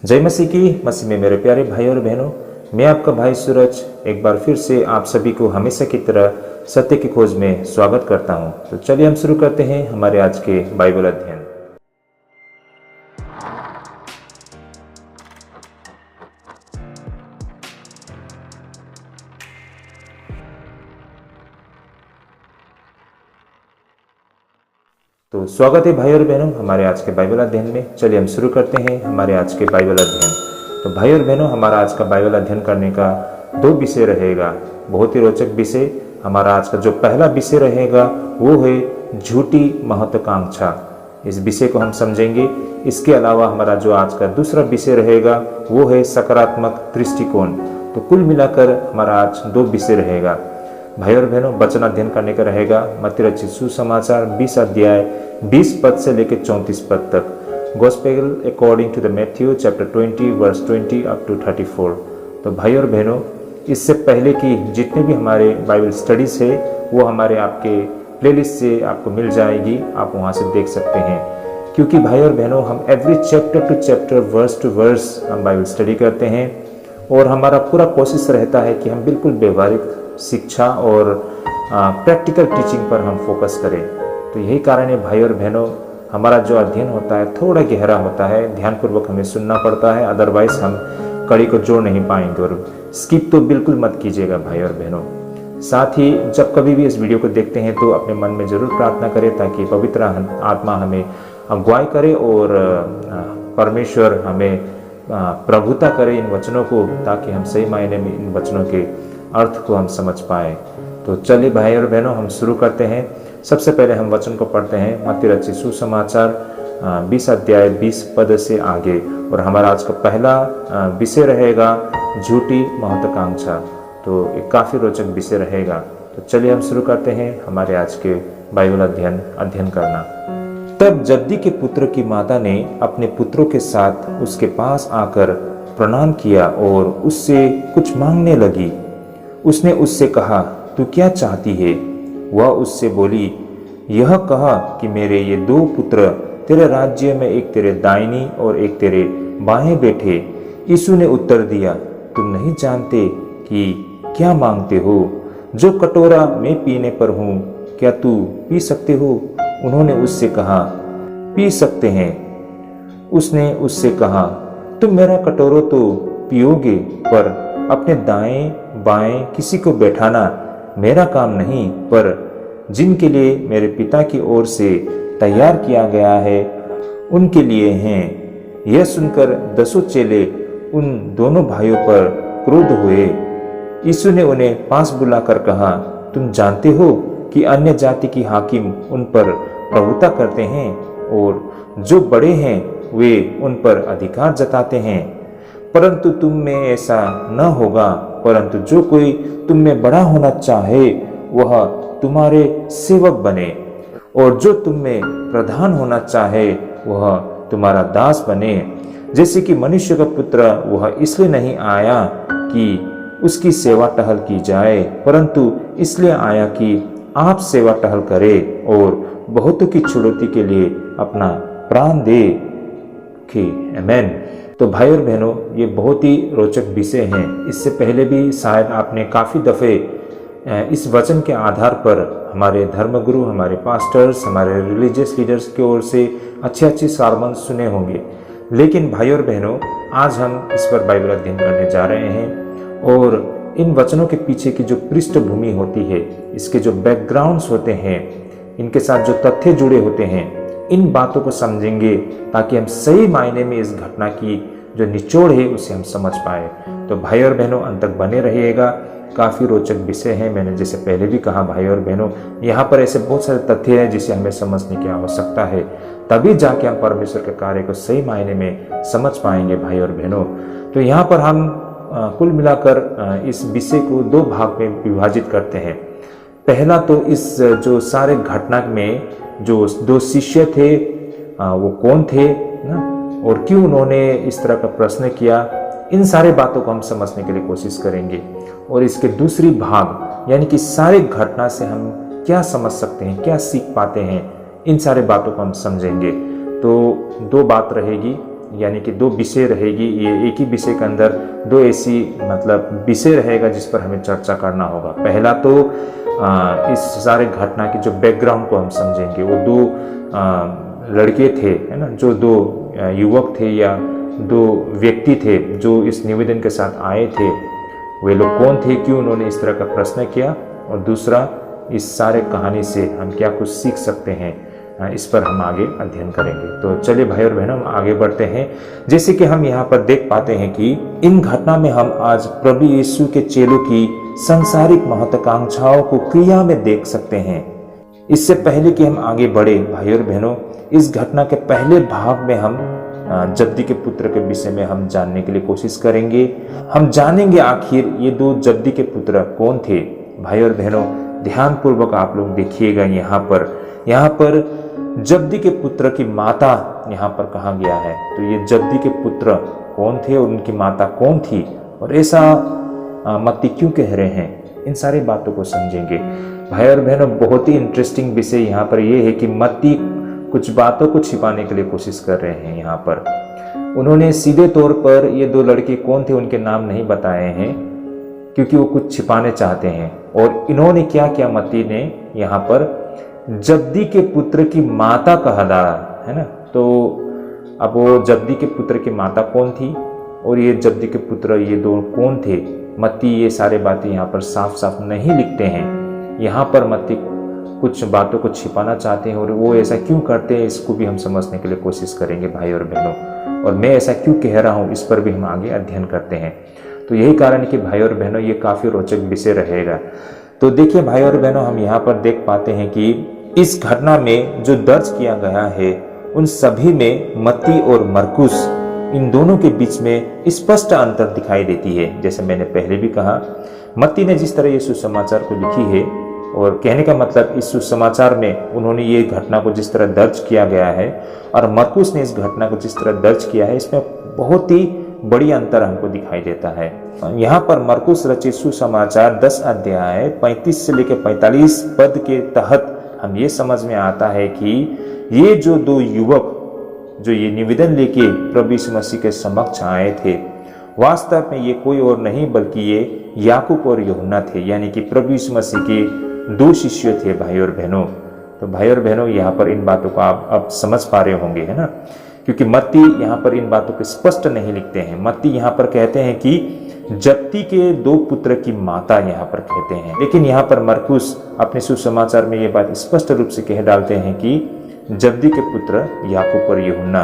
जय मसीह की। मसीह में मेरे प्यारे भाई और बहनों, मैं आपका भाई सूरज एक बार फिर से आप सभी को हमेशा की तरह सत्य की खोज में स्वागत करता हूं। तो चलिए हम शुरू करते हैं हमारे आज के बाइबल अध्ययन। तो स्वागत है भाई और बहनों हमारे आज के बाइबल अध्ययन में। चलिए हम शुरू करते हैं हमारे आज के बाइबल अध्ययन। तो भाई और बहनों, हमारा आज का बाइबल अध्ययन करने का दो विषय रहेगा, बहुत ही रोचक विषय। हमारा आज का जो पहला विषय रहेगा वो है झूठी महत्वाकांक्षा। इस विषय को हम समझेंगे। इसके अलावा हमारा जो आज का दूसरा विषय रहेगा वो है सकारात्मक दृष्टिकोण। तो कुल मिलाकर हमारा आज दो विषय रहेगा। भाई और बहनों, वचन अध्ययन करने का रहेगा मत्ती रचित सुसमाचार 20 अध्याय 20 पद से लेकर 34 पद तक। Gospel according to the Matthew chapter 20 verse 20 up to 34। तो भाई और बहनों, इससे पहले की जितने भी हमारे बाइबल स्टडीज है वो हमारे आपके प्लेलिस्ट से आपको मिल जाएगी, आप वहाँ से देख सकते हैं। क्योंकि भाई और बहनों, हम every chapter to chapter, verse to verse हम बाइबल स्टडी करते हैं और हमारा पूरा कोशिश रहता है कि हम बिल्कुल व्यवहारिक शिक्षा और प्रैक्टिकल टीचिंग पर हम फोकस करें। तो यही कारण है भाई और बहनों, हमारा जो अध्ययन होता है थोड़ा गहरा होता है, ध्यानपूर्वक हमें सुनना पड़ता है, अदरवाइज हम कड़ी को जोड़ नहीं पाएंगे। और स्किप तो बिल्कुल मत कीजिएगा भाई और बहनों। साथ ही जब कभी भी इस वीडियो को देखते हैं तो अपने मन में जरूर प्रार्थना करें ताकि पवित्र आत्मा हमें अगुवाई करे और परमेश्वर हमें प्रभुता करे इन वचनों को, ताकि हम सही मायने में इन वचनों के अर्थ को हम समझ पाए। तो चलिए भाई और बहनों, हम शुरू करते हैं। सबसे पहले हम वचन को पढ़ते हैं मत्ती रचित सुसमाचार 20 अध्याय 20 पद से आगे। और हमारा आज का पहला विषय रहेगा झूठी महत्वाकांक्षा। तो एक काफ़ी रोचक विषय रहेगा। तो चलिए हम शुरू करते हैं हमारे आज के बाइबल अध्ययन करना। तब जब्दी के पुत्र की माता ने अपने पुत्रों के साथ उसके पास आकर प्रणाम किया और उससे कुछ मांगने लगी। उसने उससे कहा, तू क्या चाहती है? वह उससे बोली, यह कहा कि मेरे ये दो पुत्र तेरे राज्य में एक तेरे दाहिनी और एक तेरे बाएं बैठे। यीशु ने उत्तर दिया, तुम नहीं जानते कि क्या मांगते हो। जो कटोरा मैं पीने पर हूँ, क्या तू पी सकते हो? उन्होंने उससे कहा, पी सकते हैं। उसने उससे कहा, तुम मेरा कटोरा तो पियोगे, पर अपने दाएं बाएं किसी को बैठाना मेरा काम नहीं, पर जिनके लिए मेरे पिता की ओर से तैयार किया गया है उनके लिए हैं। यह सुनकर 10 चेले उन दोनों भाइयों पर क्रोध हुए। यीशु ने उन्हें पास बुलाकर कहा, तुम जानते हो कि अन्य जाति की हाकिम उन पर प्रभुता करते हैं और जो बड़े हैं वे उन पर अधिकार जताते हैं। परंतु तुम में ऐसा न होगा, परंतु जो कोई तुम में बड़ा होना चाहे वह तुम्हारे सेवक बने, और जो तुम में प्रधान होना चाहे वह तुम्हारा दास बने। जैसे कि मनुष्य का पुत्र वह इसलिए नहीं आया कि उसकी सेवा टहल की जाए, परंतु इसलिए आया कि आप सेवा टहल करे और बहुतों की छुड़ौती के लिए अपना प्राण दे। आमीन। तो भाई और बहनों, ये बहुत ही रोचक विषय हैं। इससे पहले भी शायद आपने काफ़ी दफ़े इस वचन के आधार पर हमारे धर्मगुरु, हमारे पास्टर्स, हमारे रिलीजियस लीडर्स की ओर से अच्छे सारमन सुने होंगे। लेकिन भाई और बहनों, आज हम इस पर बाइबल अध्ययन करने जा रहे हैं और इन वचनों के पीछे की जो पृष्ठभूमि होती है, इसके जो बैकग्राउंड्स होते हैं, इनके साथ जो तथ्य जुड़े होते हैं, इन बातों को समझेंगे ताकि हम सही मायने में इस घटना की जो निचोड़ है उसे हम समझ पाए। तो भाई और बहनों, अंत तक बने रहिएगा। काफ़ी रोचक विषय है। मैंने जैसे पहले भी कहा भाई और बहनों, यहाँ पर ऐसे बहुत सारे तथ्य हैं जिसे हमें समझने की आवश्यकता है, तभी जाके हम परमेश्वर के कार्य को सही मायने में समझ पाएंगे भाई और बहनों। तो यहाँ पर हम कुल मिलाकर इस विषय को दो भाग में विभाजित करते हैं। पहला तो इस जो सारे घटना में जो दो शिष्य थे वो कौन थे ना, और क्यों उन्होंने इस तरह का प्रश्न किया, इन सारे बातों को हम समझने के लिए कोशिश करेंगे। और इसके दूसरी भाग यानी कि सारे घटना से हम क्या समझ सकते हैं, क्या सीख पाते हैं, इन सारे बातों को हम समझेंगे। तो दो बात रहेगी। यानी कि दो विषय रहेगी, ये एक ही विषय के अंदर दो ऐसी मतलब विषय रहेगा जिस पर हमें चर्चा करना होगा। पहला तो इस सारे घटना की जो बैकग्राउंड को हम समझेंगे। वो दो लड़के थे, है ना, जो दो युवक थे या दो व्यक्ति थे जो इस निवेदन के साथ आए थे। वे लोग कौन थे, क्यों उन्होंने इस तरह का प्रश्न किया, और दूसरा इस सारे कहानी से हम क्या कुछ सीख सकते हैं, इस पर हम आगे अध्ययन करेंगे। तो चलिए भाई और बहनों, हम आगे बढ़ते हैं। जैसे कि हम यहाँ पर देख पाते हैं कि इन घटना में हम आज प्रभु यीशु के चेलों की सांसारिक महत्वाकांक्षाओं को क्रिया में देख सकते हैं। इससे पहले कि हम आगे बढ़े भाई और बहनों, इस घटना के पहले भाग में हम जब्दी के पुत्र के विषय में हम जानने के लिए कोशिश करेंगे। हम जानेंगे आखिर ये दो जब्दी के पुत्र कौन थे। भाई और बहनों, ध्यान पूर्वक आप लोग देखिएगा। यहाँ पर जब्दी के पुत्र की माता यहाँ पर कहा गया है। तो ये जब्दी के पुत्र कौन थे और उनकी माता कौन थी, और ऐसा मत्ती क्यों कह रहे हैं, इन सारी बातों को समझेंगे। भाई और बहनों, बहुत ही इंटरेस्टिंग विषय यहाँ पर यह है कि मत्ती कुछ बातों को छिपाने के लिए कोशिश कर रहे हैं। यहाँ पर उन्होंने सीधे तौर पर ये दो लड़के कौन थे उनके नाम नहीं बताए हैं, क्योंकि वो कुछ छिपाने चाहते हैं। और इन्होंने क्या किया, मत्ती ने यहाँ पर जब्दी के पुत्र की माता कहा है ना। तो अब वो जब्दी के पुत्र की माता कौन थी और ये जब्दी के पुत्र ये दो कौन थे, मत्ती ये सारे बातें यहाँ पर साफ साफ नहीं लिखते हैं। यहाँ पर मत्ती कुछ बातों को छिपाना चाहते हैं, और वो ऐसा क्यों करते हैं इसको भी हम समझने के लिए कोशिश करेंगे भाई और बहनों। और मैं ऐसा क्यों कह रहा हूँ, इस पर भी हम आगे अध्ययन करते हैं। तो यही कारण है कि भाई और बहनों, ये काफी रोचक विषय रहेगा। तो देखिए भाई और बहनों, हम यहाँ पर देख पाते हैं कि इस घटना में जो दर्ज किया गया है उन सभी में मत्ती और मरकुस, इन दोनों के बीच में स्पष्ट अंतर दिखाई देती है। जैसे मैंने पहले भी कहा, मत्ती ने जिस तरह ये सुसमाचार को लिखी है, और कहने का मतलब इस सुसमाचार में उन्होंने ये घटना को जिस तरह दर्ज किया गया है, और मरकुस ने इस घटना को जिस तरह दर्ज किया है, इसमें बहुत ही बड़ी अंतर हमको दिखाई देता है। यहाँ पर मरकुस रचित सुसमाचार 10 अध्याय 35 से लेकर 45 पद के तहत हम ये समझ में आता है कि ये जो दो युवक जो ये निवेदन लेके प्रभु यीशु मसीह के समक्ष आए थे, वास्तव में ये कोई और नहीं बल्कि ये याकूब और यूहन्ना थे, यानी कि प्रभु यीशु मसीह के दो शिष्य थे भाई और बहनों। तो भाई और बहनों, यहाँ पर इन बातों को आप अब समझ पा रहे होंगे, है ना, क्योंकि मत्ती यहाँ पर इन बातों को स्पष्ट नहीं लिखते हैं। मत्ती यहाँ पर कहते हैं कि जब्दी के दो पुत्र की माता यहाँ पर कहते हैं, लेकिन यहाँ पर मरकुस अपने सुसमाचार में ये बात स्पष्ट रूप से कह डालते हैं कि जब्दी के पुत्र याकूब और यूहन्ना।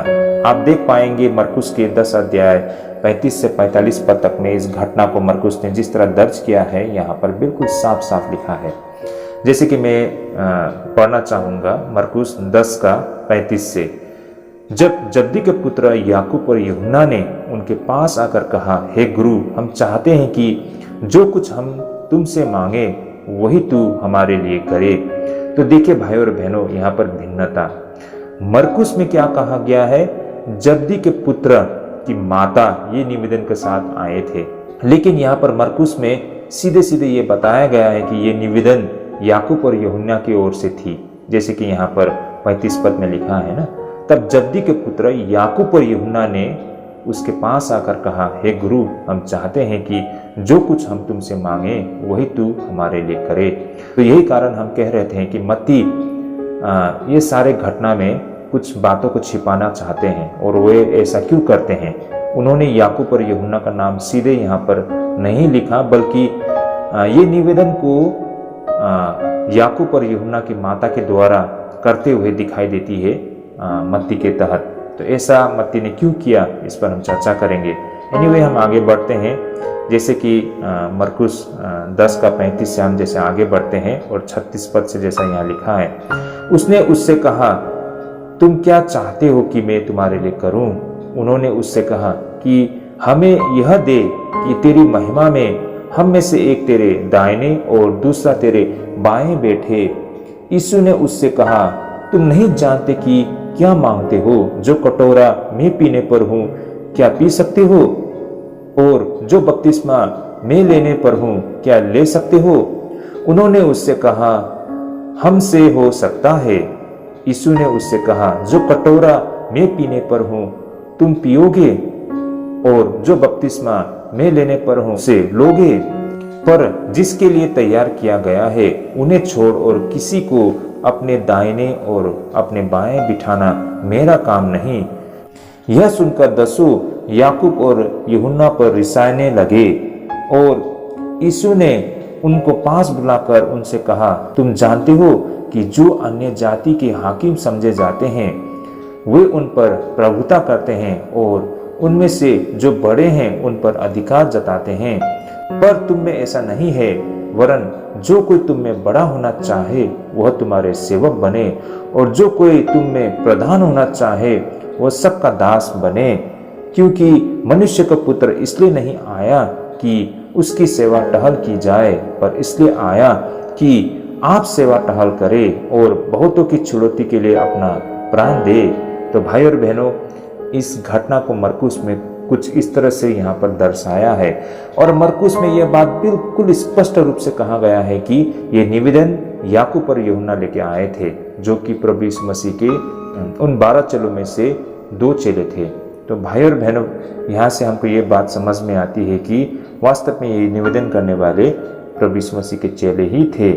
आप देख पाएंगे मरकुस के 10 अध्याय 35 से 45 पद तक में इस घटना को मरकुस ने जिस तरह दर्ज किया है, यहाँ पर बिल्कुल साफ साफ लिखा है। जैसे कि मैं पढ़ना चाहूंगा मरकुस 10 का 35 से। जब जब्दी के पुत्र याकूब और यूहन्ना ने उनके पास आकर कहा, हे गुरु, हम चाहते हैं कि जो कुछ हम तुमसे मांगे वही तू हमारे लिए करे। तो देखिए भाई और बहनों, यहाँ पर भिन्नता। मरकुस में क्या कहा गया है, जब्दी के पुत्र की माता ये निवेदन के साथ आए थे, लेकिन यहाँ पर मरकुस में सीधे सीधे ये बताया गया है कि ये निवेदन याकूब और यूहन्ना की ओर से थी। जैसे कि यहाँ पर 35 पद में लिखा है ना, तब जब्दी के पुत्र याकूब और यूहन्ना ने उसके पास आकर कहा, हे गुरु, हम चाहते हैं कि जो कुछ हम तुमसे मांगे वही तू हमारे लिए करे। तो यही कारण हम कह रहे थे कि मत्ती ये सारे घटना में कुछ बातों को छिपाना चाहते हैं, और वे ऐसा क्यों करते हैं। उन्होंने याकूब और यूहन्ना का नाम सीधे यहाँ पर नहीं लिखा, बल्कि ये निवेदन को याकूब और यूहन्ना की माता के द्वारा करते हुए दिखाई देती है मत्ती के तहत। तो ऐसा मत्ती ने क्यों किया, इस पर हम चर्चा करेंगे। एनीवे, हम आगे बढ़ते हैं। जैसे कि मरकुस 10 का 35 से हम जैसे आगे बढ़ते हैं, और 36 पद से जैसा यहाँ लिखा है, उसने उससे कहा, तुम क्या चाहते हो कि मैं तुम्हारे लिए करूं। उन्होंने उससे कहा कि हमें यह दे कि तेरी महिमा में हम में से एक तेरे दाहिने और दूसरा तेरे बाएं बैठे। यीशु ने उससे कहा, तुम नहीं जानते कि क्या मांगते हो। जो कटोरा मैं पीने पर हूँ क्या पी सकते हो, और जो बपतिस्मा मैं लेने पर हूँ क्या ले सकते हो। उन्होंने उससे कहा, हमसे हो सकता है। यीशु ने उससे कहा, जो कटोरा मैं पीने पर हूँ तुम पियोगे और जो बपतिस्मा मैं लेने पर हूं से लोगे, पर जिसके लिए तैयार किया गया है उन्हें छोड़ और किसी को अपने दाहिने और अपने बाएं बिठाना मेरा काम नहीं। यह सुनकर दसों याकूब और यूहन्ना पर रिसाने लगे, और यीशु ने उनको पास बुलाकर उनसे कहा, तुम जानते हो कि जो अन्य जाति के हाकिम समझे जाते हैं वे उन पर प्रभुता करते हैं, और उनमें से जो बड़े हैं उन पर अधिकार जताते हैं, पर तुम में ऐसा नहीं है, वरन जो कोई तुम में बड़ा होना चाहे वह तुम्हारे सेवक बने, और जो कोई तुम में प्रधान होना चाहे वह सबका दास बने। क्योंकि मनुष्य का पुत्र इसलिए नहीं आया कि उसकी सेवा टहल की जाए, पर इसलिए आया कि आप सेवा टहल करे और बहुतों की छुड़ौती के लिए अपना प्राण दे। तो भाई और बहनों, इस घटना को मरकुस में कुछ इस तरह से यहाँ पर दर्शाया है, और मरकुस में यह बात बिल्कुल स्पष्ट रूप से कहा गया है कि ये निवेदन याकूब और यूहन्ना लेके आए थे, जो कि प्रभु यीशु मसीह के उन 12 चेलों में से 2 चेले थे। तो भाई और बहनों, यहाँ से हमको ये बात समझ में आती है कि वास्तव में ये निवेदन करने वाले प्रभु यीशु मसीह के चेले ही थे,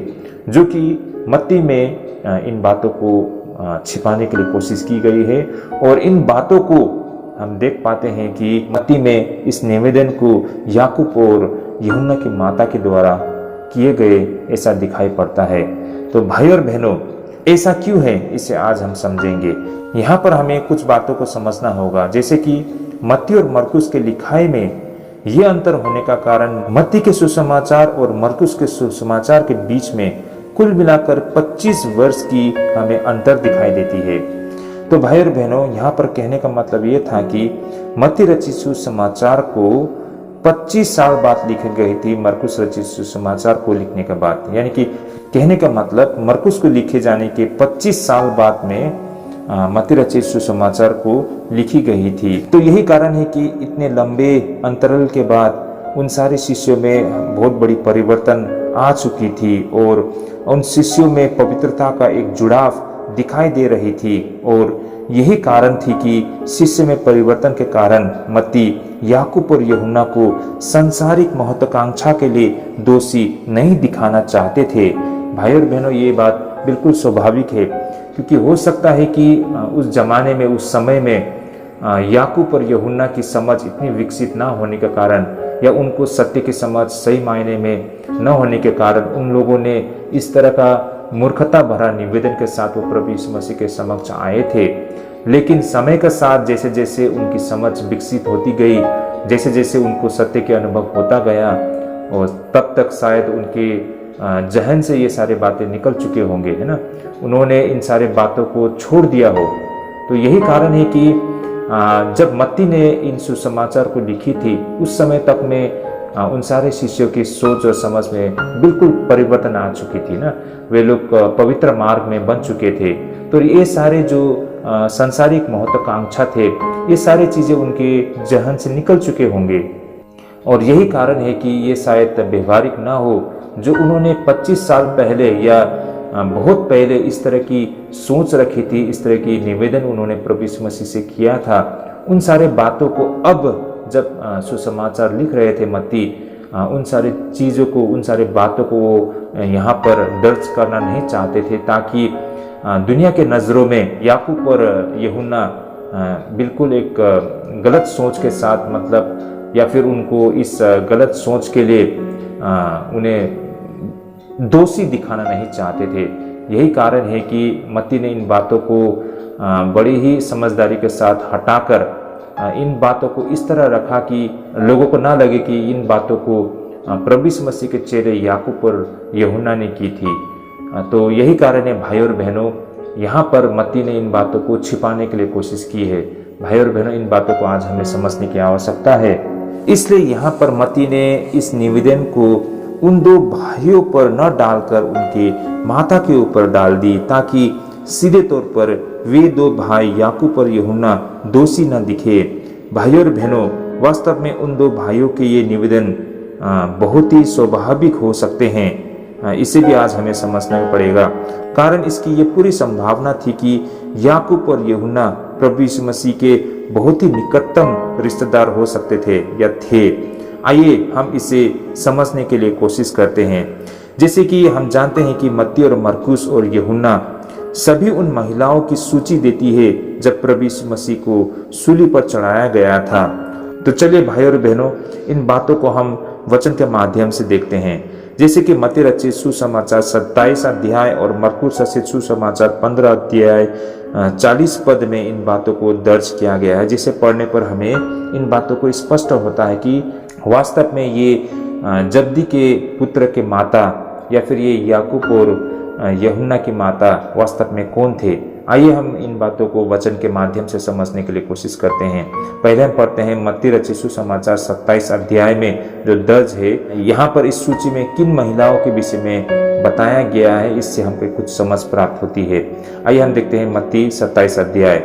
जो कि मत्ती में इन बातों को छिपाने के लिए कोशिश की गई है। और इन बातों को हम देख पाते हैं कि मत्ती में इस निवेदन को याकूब और यूहन्ना की माता के द्वारा किए गए ऐसा दिखाई पड़ता है। तो भाई और बहनों, ऐसा क्यों है, इसे आज हम समझेंगे। यहाँ पर हमें कुछ बातों को समझना होगा, जैसे कि मत्ती और मरकुस के लिखाई में यह अंतर होने का कारण मत्ती के सुसमाचार और मरकुस के सुसमाचार के बीच में कुल मिलाकर 25 वर्ष की हमें अंतर दिखाई देती है। तो भाई और बहनों, यहाँ पर कहने का मतलब ये था कि मत्ती रचित सुसमाचार को 25 साल बाद लिखी गई थी मरकुस रचित सुसमाचार को लिखने के बाद, यानी कि कहने का मतलब मरकुस को लिखे जाने के 25 साल बाद में मत्ती रचित सुसमाचार को लिखी गई थी। तो यही कारण है कि इतने लंबे अंतराल के बाद उन सारे शिष्यों में बहुत बड़ी परिवर्तन आ चुकी थी, और उन शिष्यों में पवित्रता का एक जुड़ाव दिखाई दे रही थी। और यही कारण थी कि शिष्य में परिवर्तन के कारण मत्ती याकूब और यूहन्ना को सांसारिक महत्वाकांक्षा के लिए दोषी नहीं दिखाना चाहते थे। भाई और बहनों, ये बात बिल्कुल स्वाभाविक है, क्योंकि हो सकता है कि उस जमाने में, उस समय में याकूब और यूहन्ना की समझ इतनी विकसित ना होने के कारण, या उनको सत्य की समझ सही मायने में न होने के कारण उन लोगों ने इस तरह का मूर्खता भरा निवेदन के साथ वो प्रभु यीशु मसीह के समक्ष आए थे। लेकिन समय के साथ जैसे जैसे उनकी समझ विकसित होती गई, जैसे जैसे उनको सत्य के अनुभव होता गया, और तब तक शायद उनके जहन से ये सारे बातें निकल चुके होंगे, है ना, उन्होंने इन सारे बातों को छोड़ दिया हो। तो यही कारण है कि जब मत्ती ने इन सुसमाचार को लिखी थी, उस समय तक में उन सारे शिष्यों की सोच और समझ में बिल्कुल परिवर्तन आ चुकी थी ना, वे लोग पवित्र मार्ग में बन चुके थे। तो ये सारे जो सांसारिक महत्वाकांक्षा थे, ये सारी चीजें उनके जहन से निकल चुके होंगे, और यही कारण है कि ये शायद व्यवहारिक ना हो जो उन्होंने 25 साल पहले या बहुत पहले इस तरह की सोच रखी थी, इस तरह की निवेदन उन्होंने प्रभु यीशु मसीह से किया था। उन सारे बातों को अब जब सुसमाचार लिख रहे थे मत्ती, उन सारी चीज़ों को, उन सारी बातों को वो यहाँ पर दर्ज करना नहीं चाहते थे, ताकि दुनिया के नज़रों में याकूब और यूहन्ना बिल्कुल एक गलत सोच के साथ, मतलब या फिर उनको इस गलत सोच के लिए उन्हें दोषी दिखाना नहीं चाहते थे। यही कारण है कि मत्ती ने इन बातों को बड़ी ही समझदारी के साथ हटाकर इन बातों को इस तरह रखा कि लोगों को ना लगे कि इन बातों को प्रभु यीशु मसीह के चेले याकूब और यूहन्ना ने की थी। तो यही कारण है भाई और बहनों, यहाँ पर मत्ती ने इन बातों को छिपाने के लिए कोशिश की है। भाई और बहनों, इन बातों को आज हमें समझने की आवश्यकता है। इसलिए यहाँ पर मत्ती ने इस निवेदन को उन 2 भाइयों पर न डालकर उनके माता के ऊपर डाल दी, ताकि सीधे तौर पर वे 2 भाई याकूब और यूहन्ना दोषी न दिखे। भाइयों और बहनों, वास्तव में उन 2 भाइयों के ये निवेदन बहुत ही स्वाभाविक हो सकते हैं, इसे भी आज हमें समझना पड़ेगा। कारण इसकी ये पूरी संभावना थी कि याकूब और यूहन्ना प्रभु यीशु मसीह के बहुत ही निकटतम रिश्तेदार हो सकते थे या थे। आइए हम इसे समझने के लिए कोशिश करते हैं। जैसे कि हम जानते हैं कि मत्ती और मरकुस और यूहन्ना सभी उन महिलाओं की सूची देती है जब प्रभु यीशु मसीह को सूली पर चढ़ाया गया था। तो चलिए भाई और बहनों, इन बातों को हम वचन के माध्यम से देखते हैं। जैसे कि मत्ती रचित सुसमाचार 27 अध्याय और मरकुस रचित सुसमाचार 15 अध्याय 40 पद में इन बातों को दर्ज किया गया है, जिसे पढ़ने पर हमें इन बातों को स्पष्ट होता है कि वास्तव में ये जब्दी के पुत्र के माता या फिर ये याकूब और यूहन्ना की माता वास्तव में कौन थे। आइए हम इन बातों को वचन के माध्यम से समझने के लिए कोशिश करते हैं। पहले हम पढ़ते हैं मत्ती रचित सुसमाचार 27 अध्याय में जो दर्ज है। यहाँ पर इस सूची में किन महिलाओं के विषय में बताया गया है, इससे हमको कुछ समझ प्राप्त होती है। आइए हम देखते हैं मत्ती 27 अध्याय।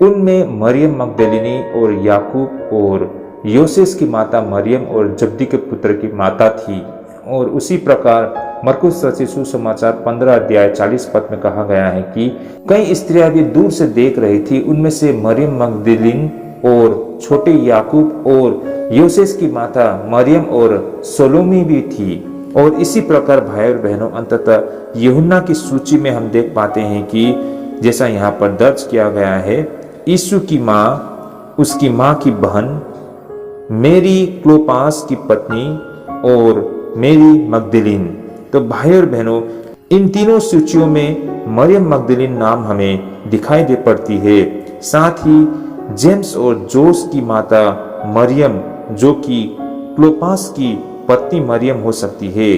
उनमें मरियम मगदलिनी और याकूब और योसेस की माता मरियम और जब्दी के पुत्र की माता थी। और उसी प्रकार मरकुस रचित सुसमाचार 15 अध्याय 40 पद में कहा गया है कि कई स्त्रियां भी दूर से देख रही थी। उनमें से मरियम मगदलिन और छोटे याकूब और योसेस की माता मरियम और सोलोमी भी थी। और इसी प्रकार भाई और बहनों, अंततः यूहन्ना की सूची में हम देख पाते हैं कि जैसा यहाँ पर दर्ज किया गया है, यीशु की माँ, उसकी माँ की बहन, मेरी क्लोपास की पत्नी और मेरी मगदलीन। तो भाई और बहनों, इन तीनों सूचियों में मरियम मगदलीन नाम हमें दिखाई दे पड़ती है। साथ ही जेम्स और जोस की माता मरियम, जो कि क्लोपास की पत्नी मरियम हो सकती है।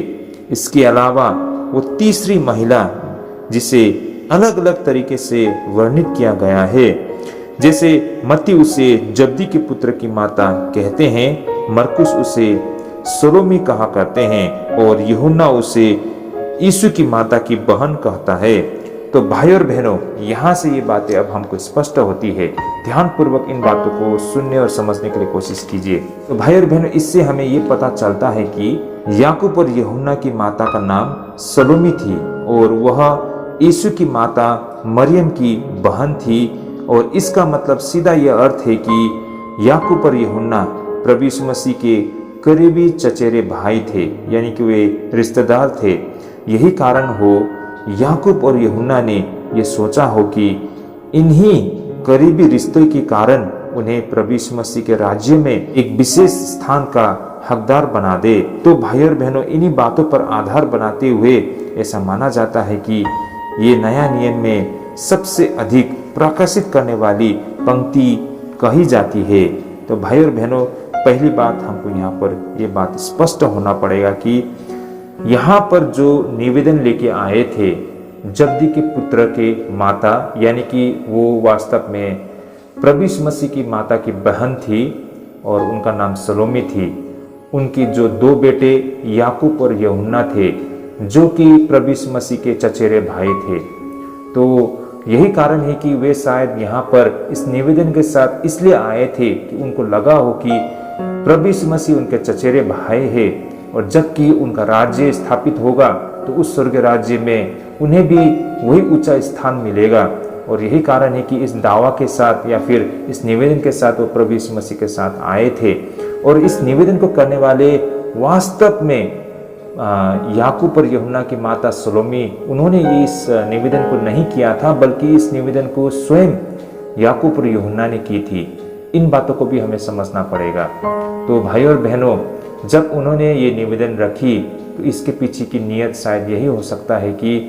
इसके अलावा वो तीसरी महिला जिसे अलग अलग तरीके से वर्णित किया गया है। जैसे मत्ती उसे जब्दी के पुत्र की माता कहते हैं, मरकुस उसे सोलोमी कहा करते हैं और यूहन्ना उसे यीशु की माता की बहन कहता है। तो भाई और बहनों, यहाँ से ये बातें अब हमको स्पष्ट होती है। ध्यानपूर्वक इन बातों को सुनने और समझने के लिए कोशिश कीजिए। तो भाई और बहनों, इससे हमें ये पता चलता है कि याकूब और यूहन्ना की माता का नाम सलोमी थी और वह यीशु की माता मरियम की बहन थी। और इसका मतलब सीधा यह अर्थ है कि याकूब और यूहन्ना प्रभु यीशु मसीह के करीबी चचेरे भाई थे, यानी कि वे रिश्तेदार थे। यही कारण हो याकूब और यूहन्ना ने यह सोचा हो कि इन्हीं करीबी रिश्ते के कारण उन्हें प्रभु यीशु मसीह के राज्य में एक विशेष स्थान का हकदार बना दे। तो भाई और बहनों, इन्हीं बातों पर आधार बनाते हुए ऐसा माना जाता है कि ये नया नियम में सबसे अधिक प्रकाशित करने वाली पंक्ति कही जाती है। तो भाई और बहनों, पहली बात हमको यहाँ पर ये बात स्पष्ट होना पड़ेगा कि यहाँ पर जो निवेदन लेके आए थे जब्दी के पुत्र के माता, यानी कि वो वास्तव में प्रभु यीशु मसीह की माता की बहन थी और उनका नाम सलोमी थी। उनकी जो दो बेटे याकूब और यूहन्ना थे, जो कि प्रभु यीशु मसीह के चचेरे भाई थे। तो यही कारण है कि वे शायद यहाँ पर इस निवेदन के साथ इसलिए आए थे कि उनको लगा हो कि प्रभु यीशु मसीह उनके चचेरे भाई है और जबकि उनका राज्य स्थापित होगा तो उस स्वर्ग राज्य में उन्हें भी वही ऊंचा स्थान मिलेगा। और यही कारण है कि इस दावा के साथ या फिर इस निवेदन के साथ वो प्रभु यीशु मसीह के साथ आए थे। और इस निवेदन को करने वाले वास्तव में याकूब और यूहन्ना की माता सलोमी, उन्होंने इस निवेदन को नहीं किया था, बल्कि इस निवेदन को स्वयं याकूब और यूहन्ना ने की थी। इन बातों को भी हमें समझना पड़ेगा। तो भाई और बहनों, जब उन्होंने ये निवेदन रखी तो इसके पीछे की नीयत शायद यही हो सकता है कि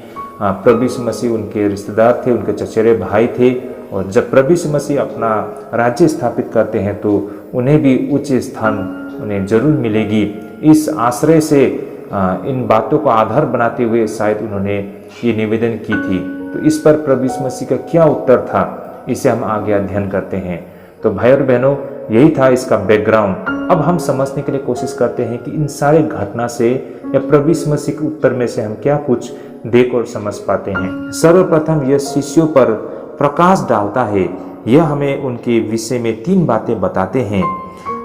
प्रभु यीशु मसीह उनके रिश्तेदार थे, उनके चचेरे भाई थे। और जब प्रभु यीशु मसीह अपना राज्य स्थापित करते हैं तो उन्हें भी उच्च स्थान उन्हें जरूर मिलेगी। इस आश्रय से इन बातों को आधार बनाते हुए शायद उन्होंने ये निवेदन की थी। तो इस पर प्रभु यीशु मसीह का क्या उत्तर था, इसे हम आगे अध्ययन करते हैं। तो भाई और बहनों, यही था इसका बैकग्राउंड। अब हम समझने के लिए कोशिश करते हैं कि इन सारे घटना से या प्रभु यीशु मसीह के उत्तर में से हम क्या कुछ देख और समझ पाते हैं। सर्वप्रथम यह शिष्यों पर प्रकाश डालता है। यह हमें उनके विषय में 3 बातें बताते हैं।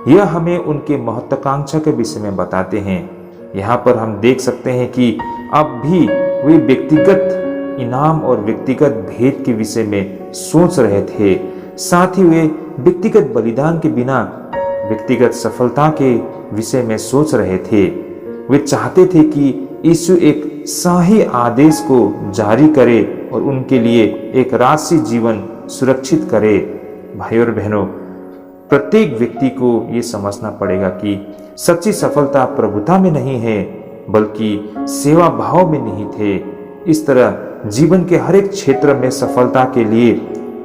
यह हमें उनके महत्वाकांक्षा के विषय में बताते हैं। यहाँ पर हम देख सकते हैं कि अब भी वे व्यक्तिगत इनाम और व्यक्तिगत भेद के विषय में सोच रहे थे। साथ ही वे व्यक्तिगत बलिदान के बिना व्यक्तिगत सफलता के विषय में सोच रहे थे। वे चाहते थे कि यीशु एक सही आदेश को जारी करे और उनके लिए एक राजसी जीवन सुरक्षित करे। भाई और बहनों, प्रत्येक व्यक्ति को ये समझना पड़ेगा कि सच्ची सफलता प्रभुता में नहीं है, बल्कि सेवा भाव में निहित है। इस तरह जीवन के हर एक क्षेत्र में सफलता के लिए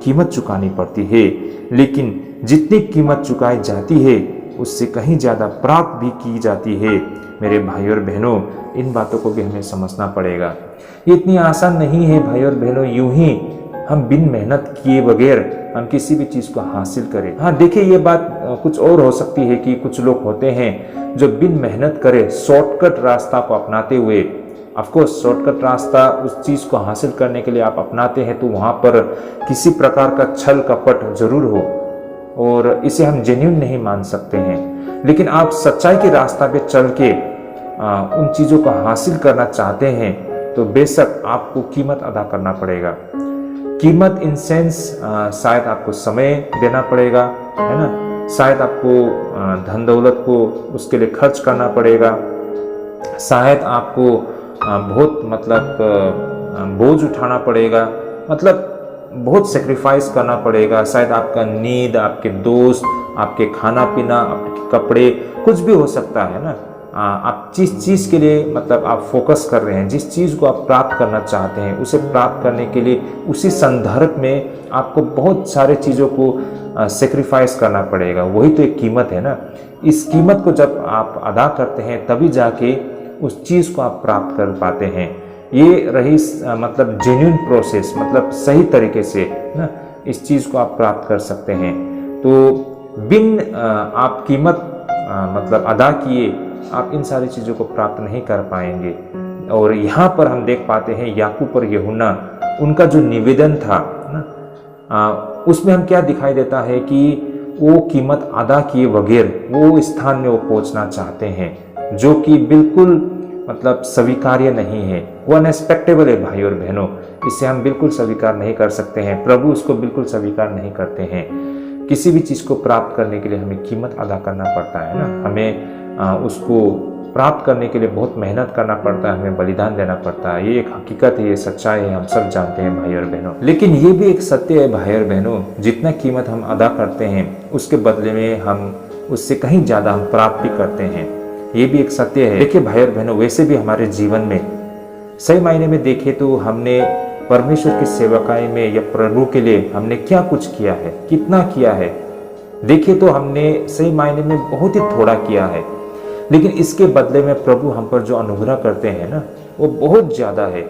कीमत चुकानी पड़ती है, लेकिन जितनी कीमत चुकाई जाती है उससे कहीं ज़्यादा प्राप्त भी की जाती है। मेरे भाई और बहनों, इन बातों को भी हमें समझना पड़ेगा। ये इतनी आसान नहीं है भाई और बहनों, यूं ही हम बिन मेहनत किए बगैर हम किसी भी चीज़ को हासिल करें। हाँ देखिए, ये बात कुछ और हो सकती है कि कुछ लोग होते हैं जो बिन मेहनत करे शॉर्टकट रास्ता को अपनाते हुए, ऑफकोर्स शॉर्टकट रास्ता उस चीज़ को हासिल करने के लिए आप अपनाते हैं तो वहाँ पर किसी प्रकार का छल कपट जरूर हो और इसे हम जेन्युइन नहीं मान सकते हैं। लेकिन आप सच्चाई के रास्ता पे चल के उन चीज़ों को हासिल करना चाहते हैं तो बेशक आपको कीमत अदा करना पड़ेगा। कीमत इन सेंस शायद आपको समय देना पड़ेगा, है ना, शायद आपको धन दौलत को उसके लिए खर्च करना पड़ेगा, शायद आपको बहुत बोझ उठाना पड़ेगा, बहुत सेक्रीफाइस करना पड़ेगा। शायद आपका नींद, आपके दोस्त, आपके खाना पीना, आपके कपड़े, कुछ भी हो सकता है ना। आप जिस चीज़ के लिए आप फोकस कर रहे हैं, जिस चीज़ को आप प्राप्त करना चाहते हैं, उसे प्राप्त करने के लिए उसी संदर्भ में आपको बहुत सारे चीज़ों को सेक्रीफाइस करना पड़ेगा। वही तो एक कीमत है ना। इस कीमत को जब आप अदा करते हैं तभी जाके उस चीज़ को आप प्राप्त कर पाते हैं। ये रही जेन्युइन प्रोसेस, सही तरीके से ना इस चीज़ को आप प्राप्त कर सकते हैं। तो बिन आप कीमत अदा किए आप इन सारी चीज़ों को प्राप्त नहीं कर पाएंगे। और यहाँ पर हम देख पाते हैं याकूब और यूहन्ना, उनका जो निवेदन था ना, उसमें हम क्या दिखाई देता है कि वो कीमत अदा किए बगैर वो स्थान में वो पहुँचना चाहते हैं जो कि बिल्कुल स्वीकार्य नहीं है। वो अनएक्सपेक्टेबल है भाई और बहनों, इसे हम बिल्कुल स्वीकार नहीं कर सकते हैं। प्रभु उसको बिल्कुल स्वीकार नहीं करते हैं। किसी भी चीज़ को प्राप्त करने के लिए हमें कीमत अदा करना पड़ता है ना, हमें उसको प्राप्त करने के लिए बहुत मेहनत करना पड़ता है, हमें बलिदान देना पड़ता है। ये एक हकीकत है, ये सच्चाई है, हम सब जानते हैं भाई और बहनों। लेकिन ये भी एक सत्य है भाई और बहनों, जितना कीमत हम अदा करते हैं उसके बदले में हम उससे कहीं ज़्यादा हम प्राप्त भी करते हैं। ये भी एक सत्य है। देखिए भाई और बहनों, वैसे भी हमारे जीवन में सही मायने में देखें तो हमने परमेश्वर की सेवकाई में या प्रभु के लिए हमने क्या कुछ किया है, कितना किया है। देखिए तो हमने सही मायने में बहुत ही थोड़ा किया है, लेकिन इसके बदले में प्रभु हम पर जो अनुग्रह करते हैं ना वो बहुत ज़्यादा है।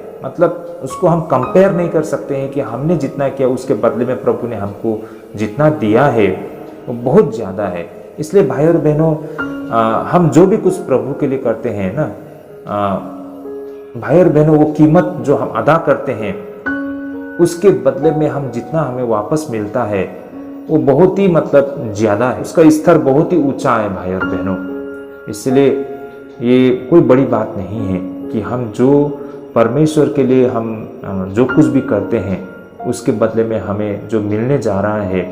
उसको हम कंपेयर नहीं कर सकते हैं कि हमने जितना किया उसके बदले में प्रभु ने हमको जितना दिया है वो बहुत ज़्यादा है। इसलिए भाई और बहनों, हम जो भी कुछ प्रभु के लिए करते हैं ना भाई और बहनों, वो कीमत जो हम अदा करते हैं उसके बदले में हम जितना हमें वापस मिलता है वो बहुत ही ज़्यादा है, उसका स्तर बहुत ही ऊंचा है भाई और बहनों। इसलिए ये कोई बड़ी बात नहीं है कि हम जो परमेश्वर के लिए हम जो कुछ भी करते हैं उसके बदले में हमें जो मिलने जा रहा है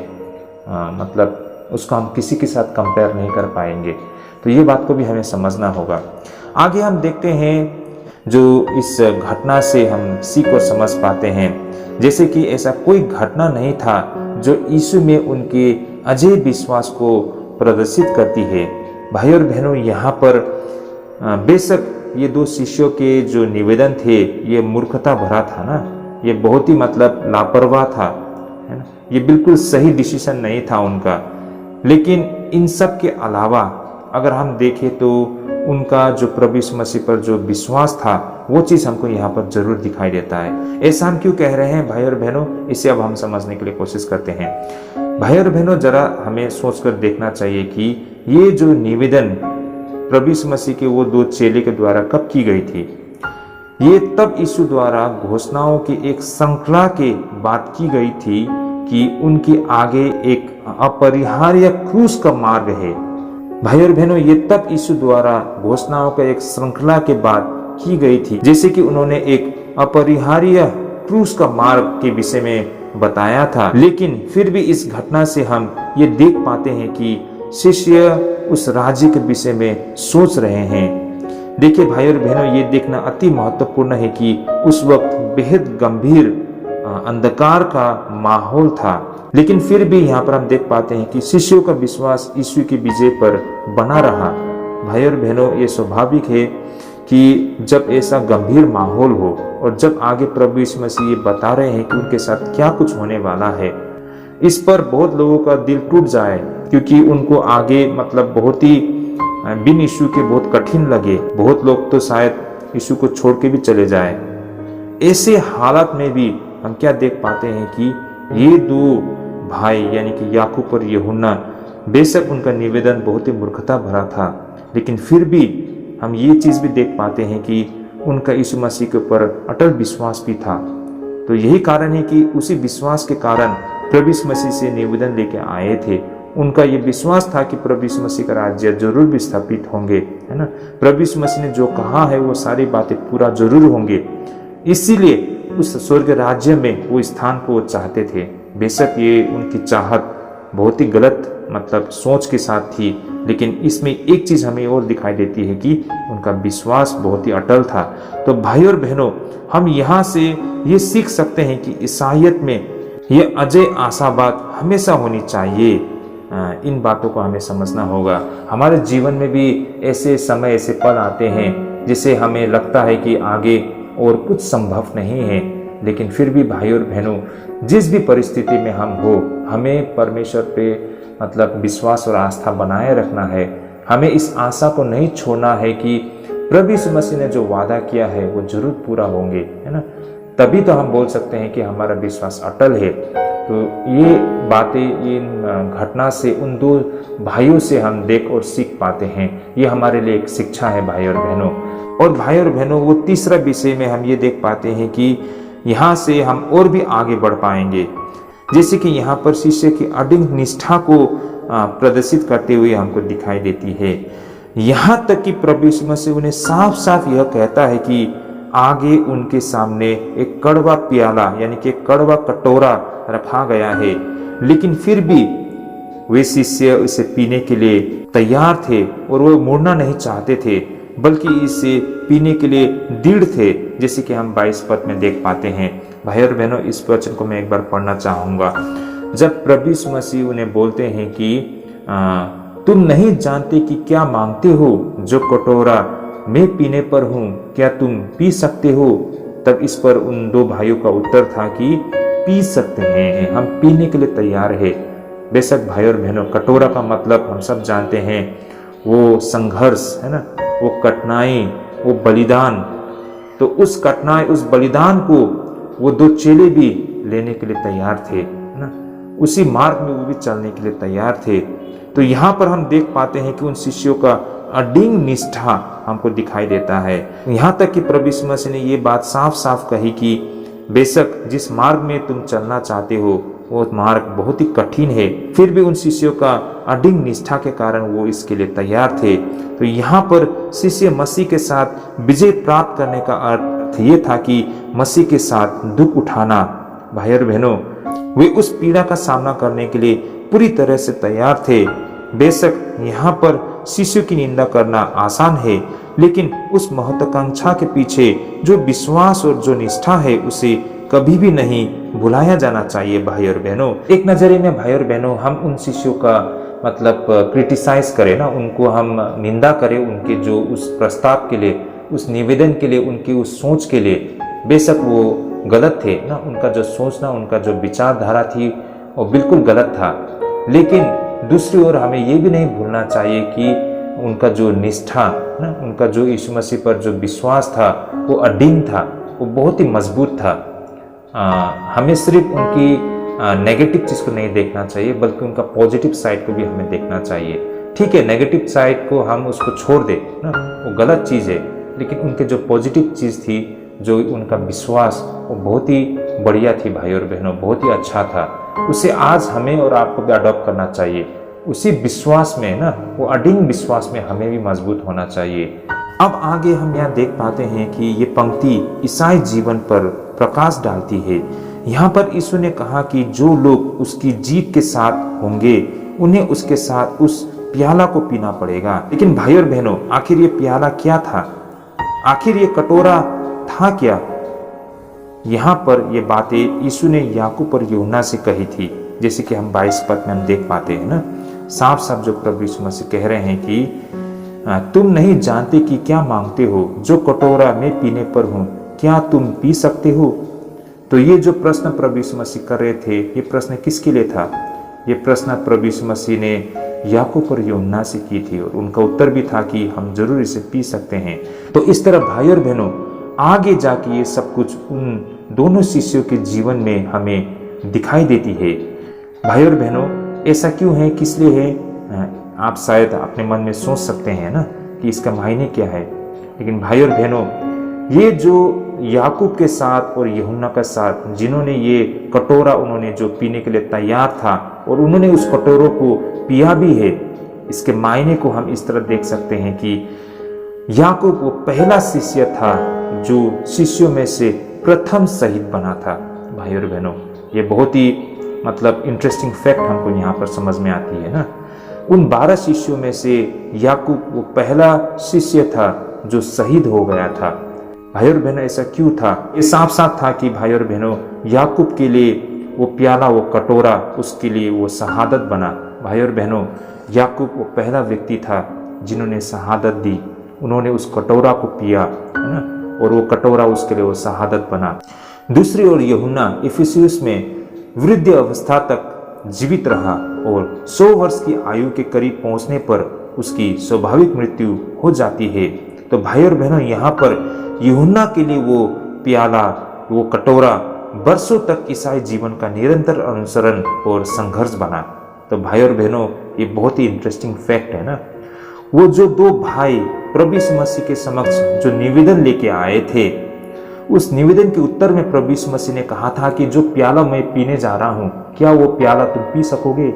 उसको हम किसी के साथ कंपेयर नहीं कर पाएंगे। तो ये बात को भी हमें समझना होगा। आगे हम देखते हैं जो इस घटना से हम सीख और समझ पाते हैं, जैसे कि ऐसा कोई घटना नहीं था जो यीशु में उनके अजय विश्वास को प्रदर्शित करती है। भाई और बहनों, यहाँ पर बेशक ये दो शिष्यों के जो निवेदन थे ये मूर्खता भरा था ना, ये बहुत ही लापरवाह था, है ना, ये बिल्कुल सही डिसीजन नहीं था उनका। लेकिन इन सब के अलावा अगर हम देखें तो उनका जो प्रभु यीशु मसीह पर जो विश्वास था वो चीज़ हमको यहाँ पर जरूर दिखाई देता है। ऐसा हम क्यों कह रहे हैं भाई और बहनों, इसे अब हम समझने के लिए कोशिश करते हैं। भाई और बहनों, जरा हमें सोचकर देखना चाहिए कि ये जो निवेदन प्रभु यीशु मसीह के वो दो चेले के द्वारा कब की गई थी। ये तब यीशु द्वारा घोषणाओं की एक श्रृंखला के बाद की गई थी कि उनके आगे एक अपरिहार्य क्रूस का मार्ग है। भाई और बहनों, ये तब यीशु द्वारा घोषणाओं का एक श्रृंखला के बाद की गई थी, जैसे कि उन्होंने एक अपरिहार्य क्रूस का मार्ग के विषय में बताया था। लेकिन फिर भी इस घटना से हम ये देख पाते हैं कि शिष्य उस राज्य के विषय में सोच रहे हैं। देखिए भाई और बहनों, ये देखना अति महत्वपूर्ण है कि उस वक्त बेहद गंभीर अंधकार का माहौल था, लेकिन फिर भी यहाँ पर हम देख पाते हैं कि शिष्यों का विश्वास यीशु की विजय पर बना रहा। भाई और बहनों, ये स्वाभाविक है कि जब ऐसा गंभीर माहौल हो और जब आगे प्रभु यीशु मसीह ये बता रहे हैं कि उनके साथ क्या कुछ होने वाला है, इस पर बहुत लोगों का दिल टूट जाए, क्योंकि उनको आगे बहुत ही बिन यीशु के बहुत कठिन लगे। बहुत लोग तो शायद यीशु को छोड़ के भी चले जाए। ऐसे हालात में भी हम क्या देख पाते हैं कि ये दो भाई यानी कि याकूब और यूहन्ना, बेशक उनका निवेदन बहुत ही मूर्खता भरा था, लेकिन फिर भी हम ये चीज भी देख पाते हैं कि उनका यीशु मसीह के ऊपर अटल विश्वास भी था। तो यही कारण है कि उसी विश्वास के कारण प्रभु यीशु मसीह से निवेदन लेके आए थे। उनका ये विश्वास था कि प्रभु यीशु मसीह का राज्य जरूर भी स्थापित होंगे, है ना। प्रभु यीशु मसीह ने जो कहा है वो सारी बातें पूरा जरूर होंगे, इसीलिए उस स्वर्ग राज्य में वो स्थान को चाहते थे। बेशक ये उनकी चाहत बहुत ही गलत सोच के साथ थी, लेकिन इसमें एक चीज हमें और दिखाई देती है कि उनका विश्वास बहुत ही अटल था। तो भाई और बहनों, हम यहाँ से ये सीख सकते हैं कि ईसाइयत में ये अजय आशावाद हमेशा होनी चाहिए। इन बातों को हमें समझना होगा। हमारे जीवन में भी ऐसे समय, ऐसे पल आते हैं जिसे हमें लगता है कि आगे और कुछ संभव नहीं है, लेकिन फिर भी भाई और बहनों, जिस भी परिस्थिति में हम हो, हमें परमेश्वर पे विश्वास और आस्था बनाए रखना है। हमें इस आशा को नहीं छोड़ना है कि प्रभु यीशु मसीह ने जो वादा किया है वो जरूर पूरा होंगे, है ना। तभी तो हम बोल सकते हैं कि हमारा विश्वास अटल है। तो ये बातें, इन घटना से, उन दो भाइयों से हम देख और सीख पाते हैं। ये हमारे लिए एक शिक्षा है भाई और बहनों। और भाई और बहनों, वो तीसरा विषय में हम ये देख पाते हैं कि यहाँ से हम और भी आगे बढ़ पाएंगे। जैसे कि यहाँ पर शिष्य की अडिग निष्ठा को प्रदर्शित करते हुए हमको दिखाई देती है। यहाँ तक कि प्रभु यीशु मसीह उन्हें साफ साफ यह कहता है कि आगे उनके सामने एक कड़वा प्याला यानी कि कड़वा कटोरा रखा गया है, लेकिन फिर भी वे शिष्य इसे पीने के लिए तैयार थे और वो मुड़ना नहीं चाहते थे, बल्कि इसे पीने के लिए दृढ़ थे, जैसे कि हम 22 पद में देख पाते हैं। भाई और बहनों, इस वचन को मैं एक बार पढ़ना चाहूंगा। जब प्रभु यीशु मसीह उन्हें बोलते हैं कि तुम नहीं जानते कि क्या मांगते हो, जो कटोरा मैं पीने पर हूँ क्या तुम पी सकते हो? तब इस पर उन दो भाइयों का उत्तर था कि पी सकते हैं, हम पीने के लिए तैयार है। बेशक भाई और बहनों, कटोरा का मतलब हम सब जानते हैं, वो संघर्ष है ना, वो कठिनाई, वो बलिदान। तो उस कठिनाई, उस बलिदान को वो दो चेले भी लेने के लिए तैयार थे, है ना। उसी मार्ग में वो भी चलने के लिए तैयार थे। तो यहाँ पर हम देख पाते हैं कि उन शिष्यों का अडिग निष्ठा हमको दिखाई देता है। यहाँ तक कि प्रभु यीशु मसीह ने ये बात साफ साफ कही कि बेशक जिस मार्ग में तुम चलना चाहते हो वो मार्ग बहुत ही कठिन है, फिर भी उन शिष्यों का अडिग निष्ठा के कारण वो इसके लिए तैयार थे। तो यहाँ पर शिष्य मसीह के साथ विजय प्राप्त करने का अर्थ ये था कि मसीह के साथ दुख उठाना। भाई और बहनों, वे उस पीड़ा का सामना करने के लिए पूरी तरह से तैयार थे। बेशक यहाँ पर शिष्यों की निंदा करना आसान है, लेकिन उस महत्वाकांक्षा के पीछे जो विश्वास और जो निष्ठा है उसे कभी भी नहीं भुलाया जाना चाहिए। भाई और बहनों, एक नजरिए में भाई और बहनों, हम उन शिष्यों का क्रिटिसाइज करें ना, उनको हम निंदा करें, उनके जो उस प्रस्ताव के लिए, उस निवेदन के लिए, उनकी उस सोच के लिए, बेशक वो गलत थे ना, उनका जो सोचना, उनका जो विचारधारा थी वो बिल्कुल गलत था। लेकिन दूसरी ओर हमें ये भी नहीं भूलना चाहिए कि उनका जो निष्ठा ना, उनका जो यीशु मसीह पर जो विश्वास था वो अडिग था, वो बहुत ही मजबूत था। हमें सिर्फ उनकी नेगेटिव चीज को नहीं देखना चाहिए, बल्कि उनका पॉजिटिव साइड को भी हमें देखना चाहिए। ठीक है, नेगेटिव साइड को हम उसको छोड़ दें ना, वो गलत चीज है, लेकिन उनके जो पॉजिटिव चीज थी, जो उनका विश्वास, वो बहुत ही बढ़िया थी भाई और बहनों, बहुत ही अच्छा था। उसे आज हमें और आपको भी अडॉप्ट करना चाहिए। उसी विश्वास में ना, वो अडिग विश्वास में हमें भी मजबूत होना चाहिए। अब आगे हम यहाँ देख पाते हैं कि ये पंक्ति ईसाई जीवन पर प्रकाश डालती है। यहाँ पर यीशु ने कहा कि जो लोग उसकी जीत के साथ होंगे उन्हें उसके साथ उस प्याला को पीना पड़ेगा। लेकिन भाई और बहनों, आखिर ये प्याला क्या था? आखिर ये कटोरा था क्या? यहाँ पर ये बातें यीशु ने याकूब और यूहन्ना से कही थी, जैसे कि हम 22 पद में हम देख पाते हैं ना, साफ साफ जो प्रभु यीशु मसीह कह रहे हैं कि तुम नहीं जानते कि क्या मांगते हो, जो कटोरा मैं पीने पर हूँ क्या तुम पी सकते हो? तो ये जो प्रश्न प्रभु यीशु मसीह कर रहे थे, ये प्रश्न किसके लिए था? ये प्रश्न प्रभु यीशु मसीह ने याकूब और यूहन्ना से की थी, और उनका उत्तर भी था कि हम जरूर इसे पी सकते हैं। तो इस तरह भाई और बहनों, आगे जाके ये सब कुछ उन दोनों शिष्यों के जीवन में हमें दिखाई देती है। भाई और बहनों, ऐसा क्यों है, किस लिए है? आप शायद अपने मन में सोच सकते हैं ना कि इसका मायने क्या है। लेकिन भाई और बहनों, ये जो याकूब के साथ और यूहन्ना का साथ, जिन्होंने ये कटोरा उन्होंने जो पीने के लिए तैयार था और उन्होंने उस कटोरों को पिया भी है, इसके मायने को हम इस तरह देख सकते हैं कि याकूब वो पहला शिष्य था जो शिष्यों में से प्रथम शहीद बना था। भाई और बहनों, ये बहुत ही इंटरेस्टिंग फैक्ट हमको यहाँ पर समझ में आती है ना। उन 12 शिष्यों में से याकूब वो पहला शिष्य था जो शहीद हो गया था। भाई और बहनों, ऐसा क्यों था? ये साफ साफ था कि भाई और बहनों, याकूब के लिए वो प्याला, वो कटोरा, उसके लिए वो शहादत बना। भाई और बहनों, याकूब वो पहला व्यक्ति था जिन्होंने शहादत दी, उन्होंने उस कटोरा को पिया, है ना, और वो कटोरा उसके लिए वो शहादत बना। दूसरी ओर यूहन्ना इफिसियुस में वृद्ध अवस्था तक जीवित रहा और 100 वर्ष की आयु के करीब पहुंचने पर उसकी स्वाभाविक मृत्यु हो जाती है। तो भाई और बहनों, यहाँ पर यूहन्ना के लिए वो प्याला, वो कटोरा बरसों तक ईसाई जीवन का निरंतर अनुसरण और संघर्ष बना। तो भाई और बहनों, ये बहुत ही इंटरेस्टिंग फैक्ट है ना। वो जो 2 भाई प्रभु यीशु मसीह के समक्ष जो निवेदन लेके आए थे, उस निवेदन के उत्तर में प्रभु यीशु मसीह ने कहा था कि जो प्याला मैं पीने जा रहा हूं, क्या वो प्याला तुम पी सकोगे?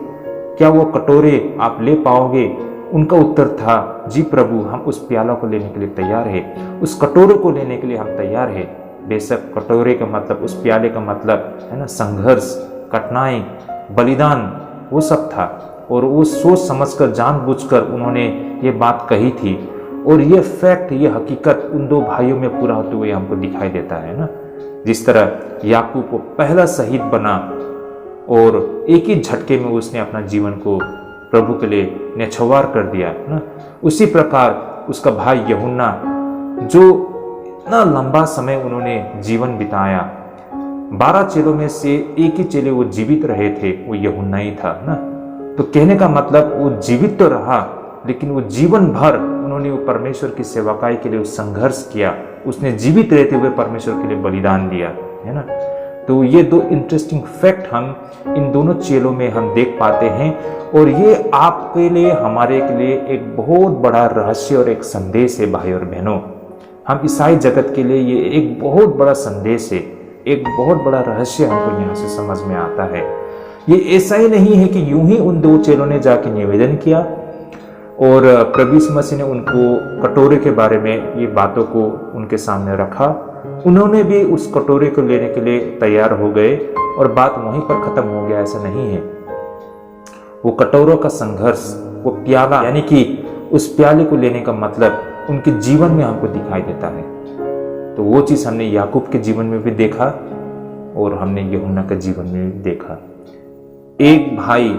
क्या वो कटोरे आप ले पाओगे? उनका उत्तर था, जी प्रभु, हम उस प्याला को लेने के लिए तैयार है, उस कटोरे को लेने के लिए हम तैयार है। बेशक कटोरे का मतलब, उस प्याले का मतलब है ना, संघर्ष, कठिनाई, बलिदान, वो सब था। और वो सोच समझकर, जानबूझकर उन्होंने ये बात कही थी। और ये फैक्ट, ये हकीकत उन 2 भाइयों में पूरा होते हुए हमको दिखाई देता है ना। जिस तरह याकूब को पहला शहीद बना और एक ही झटके में उसने अपना जीवन को प्रभु के लिए न्यौछावर कर दिया ना, उसी प्रकार उसका भाई यूहन्ना, जो इतना लंबा समय उन्होंने जीवन बिताया, 12 चेलों में से एक ही चेले वो जीवित रहे थे, वो यूहन्ना ही था ना। तो कहने का मतलब, वो जीवित तो रहा, लेकिन वो जीवन भर उन्होंने वो परमेश्वर की सेवकाई के लिए संघर्ष किया, उसने जीवित रहते हुए परमेश्वर के लिए बलिदान दिया, है ना। तो ये 2 इंटरेस्टिंग फैक्ट हम इन दोनों चेलों में हम देख पाते हैं। और ये आपके लिए, हमारे के लिए एक बहुत बड़ा रहस्य और एक संदेश है। भाई और बहनों, हम ईसाई जगत के लिए ये एक बहुत बड़ा संदेश है, एक बहुत बड़ा रहस्य हमको यहाँ से समझ में आता है। ये ऐसा ही नहीं है कि यूं ही उन 2 चेलों ने जाके निवेदन किया और प्रभु यीशु मसीह ने उनको कटोरे के बारे में ये बातों को उनके सामने रखा, उन्होंने भी उस कटोरे को लेने के लिए तैयार हो गए और बात वहीं पर खत्म हो गया, ऐसा नहीं है। वो कटोरों का संघर्ष, वो प्याला, यानी कि उस प्याले को लेने का मतलब उनके जीवन में हमको दिखाई देता है। तो वो चीज हमने याकूब के जीवन में भी देखा और हमने यूहन्ना के जीवन में भी देखा। एक भाई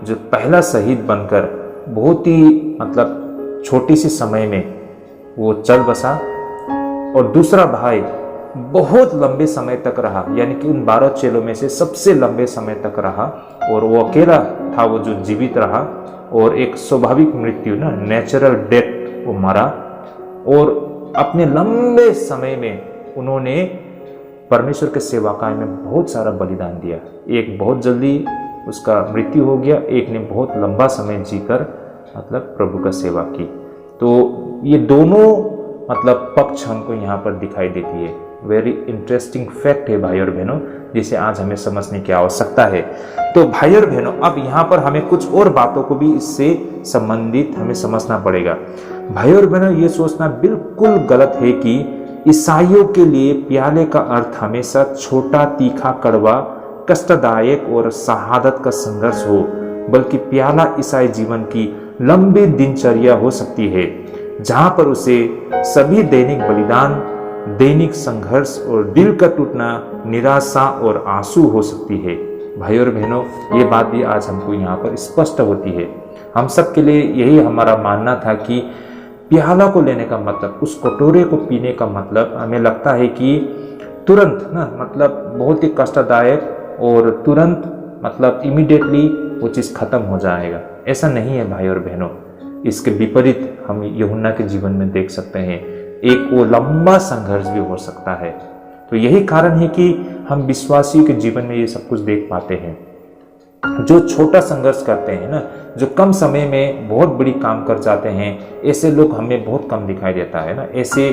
जो पहला शहीद बनकर बहुत ही छोटी सी समय में वो चल बसा, और दूसरा भाई बहुत लंबे समय तक रहा, यानी कि उन 12 चेलों में से सबसे लंबे समय तक रहा, और वो अकेला था वो जो जीवित रहा और एक स्वाभाविक मृत्यु ना, नेचुरल डेथ वो मरा। और अपने लंबे समय में उन्होंने परमेश्वर के सेवाकाय में बहुत सारा बलिदान दिया। एक बहुत जल्दी उसका मृत्यु हो गया, एक ने बहुत लंबा समय जीकर प्रभु का सेवा की। तो ये दोनों पक्ष हमको यहाँ पर दिखाई देती है। वेरी इंटरेस्टिंग फैक्ट है भाई और बहनों, जिसे आज हमें समझने की आवश्यकता है। तो भाई और बहनों, अब यहाँ पर हमें कुछ और बातों को भी इससे संबंधित हमें समझना पड़ेगा। भाई और बहनों, ये सोचना बिल्कुल गलत है कि ईसाइयों के लिए प्याले का अर्थ हमेशा छोटा, तीखा, कड़वा, कष्टदायक और शहादत का संघर्ष हो, बल्कि प्याला ईसाई जीवन की लंबी दिनचर्या हो सकती है, जहां पर उसे सभी दैनिक बलिदान, दैनिक संघर्ष और दिल का टूटना, निराशा और आंसू हो सकती है। भाई और बहनों, ये बात भी आज हमको यहाँ पर स्पष्ट होती है। हम सब के लिए यही हमारा मानना था कि प्याला को लेने का मतलब, उस कटोरे को पीने का मतलब, हमें लगता है कि तुरंत ना, मतलब बहुत ही कष्टदायक और तुरंत, मतलब इमीडिएटली वो चीज़ खत्म हो जाएगा। ऐसा नहीं है भाई और बहनों। इसके विपरीत हम यूहन्ना के जीवन में देख सकते हैं, एक वो लंबा संघर्ष भी हो सकता है। तो यही कारण है कि हम विश्वासियों के जीवन में ये सब कुछ देख पाते हैं। जो छोटा संघर्ष करते हैं ना, जो कम समय में बहुत बड़ी काम कर जाते हैं, ऐसे लोग हमें बहुत कम दिखाई देता है ना। ऐसे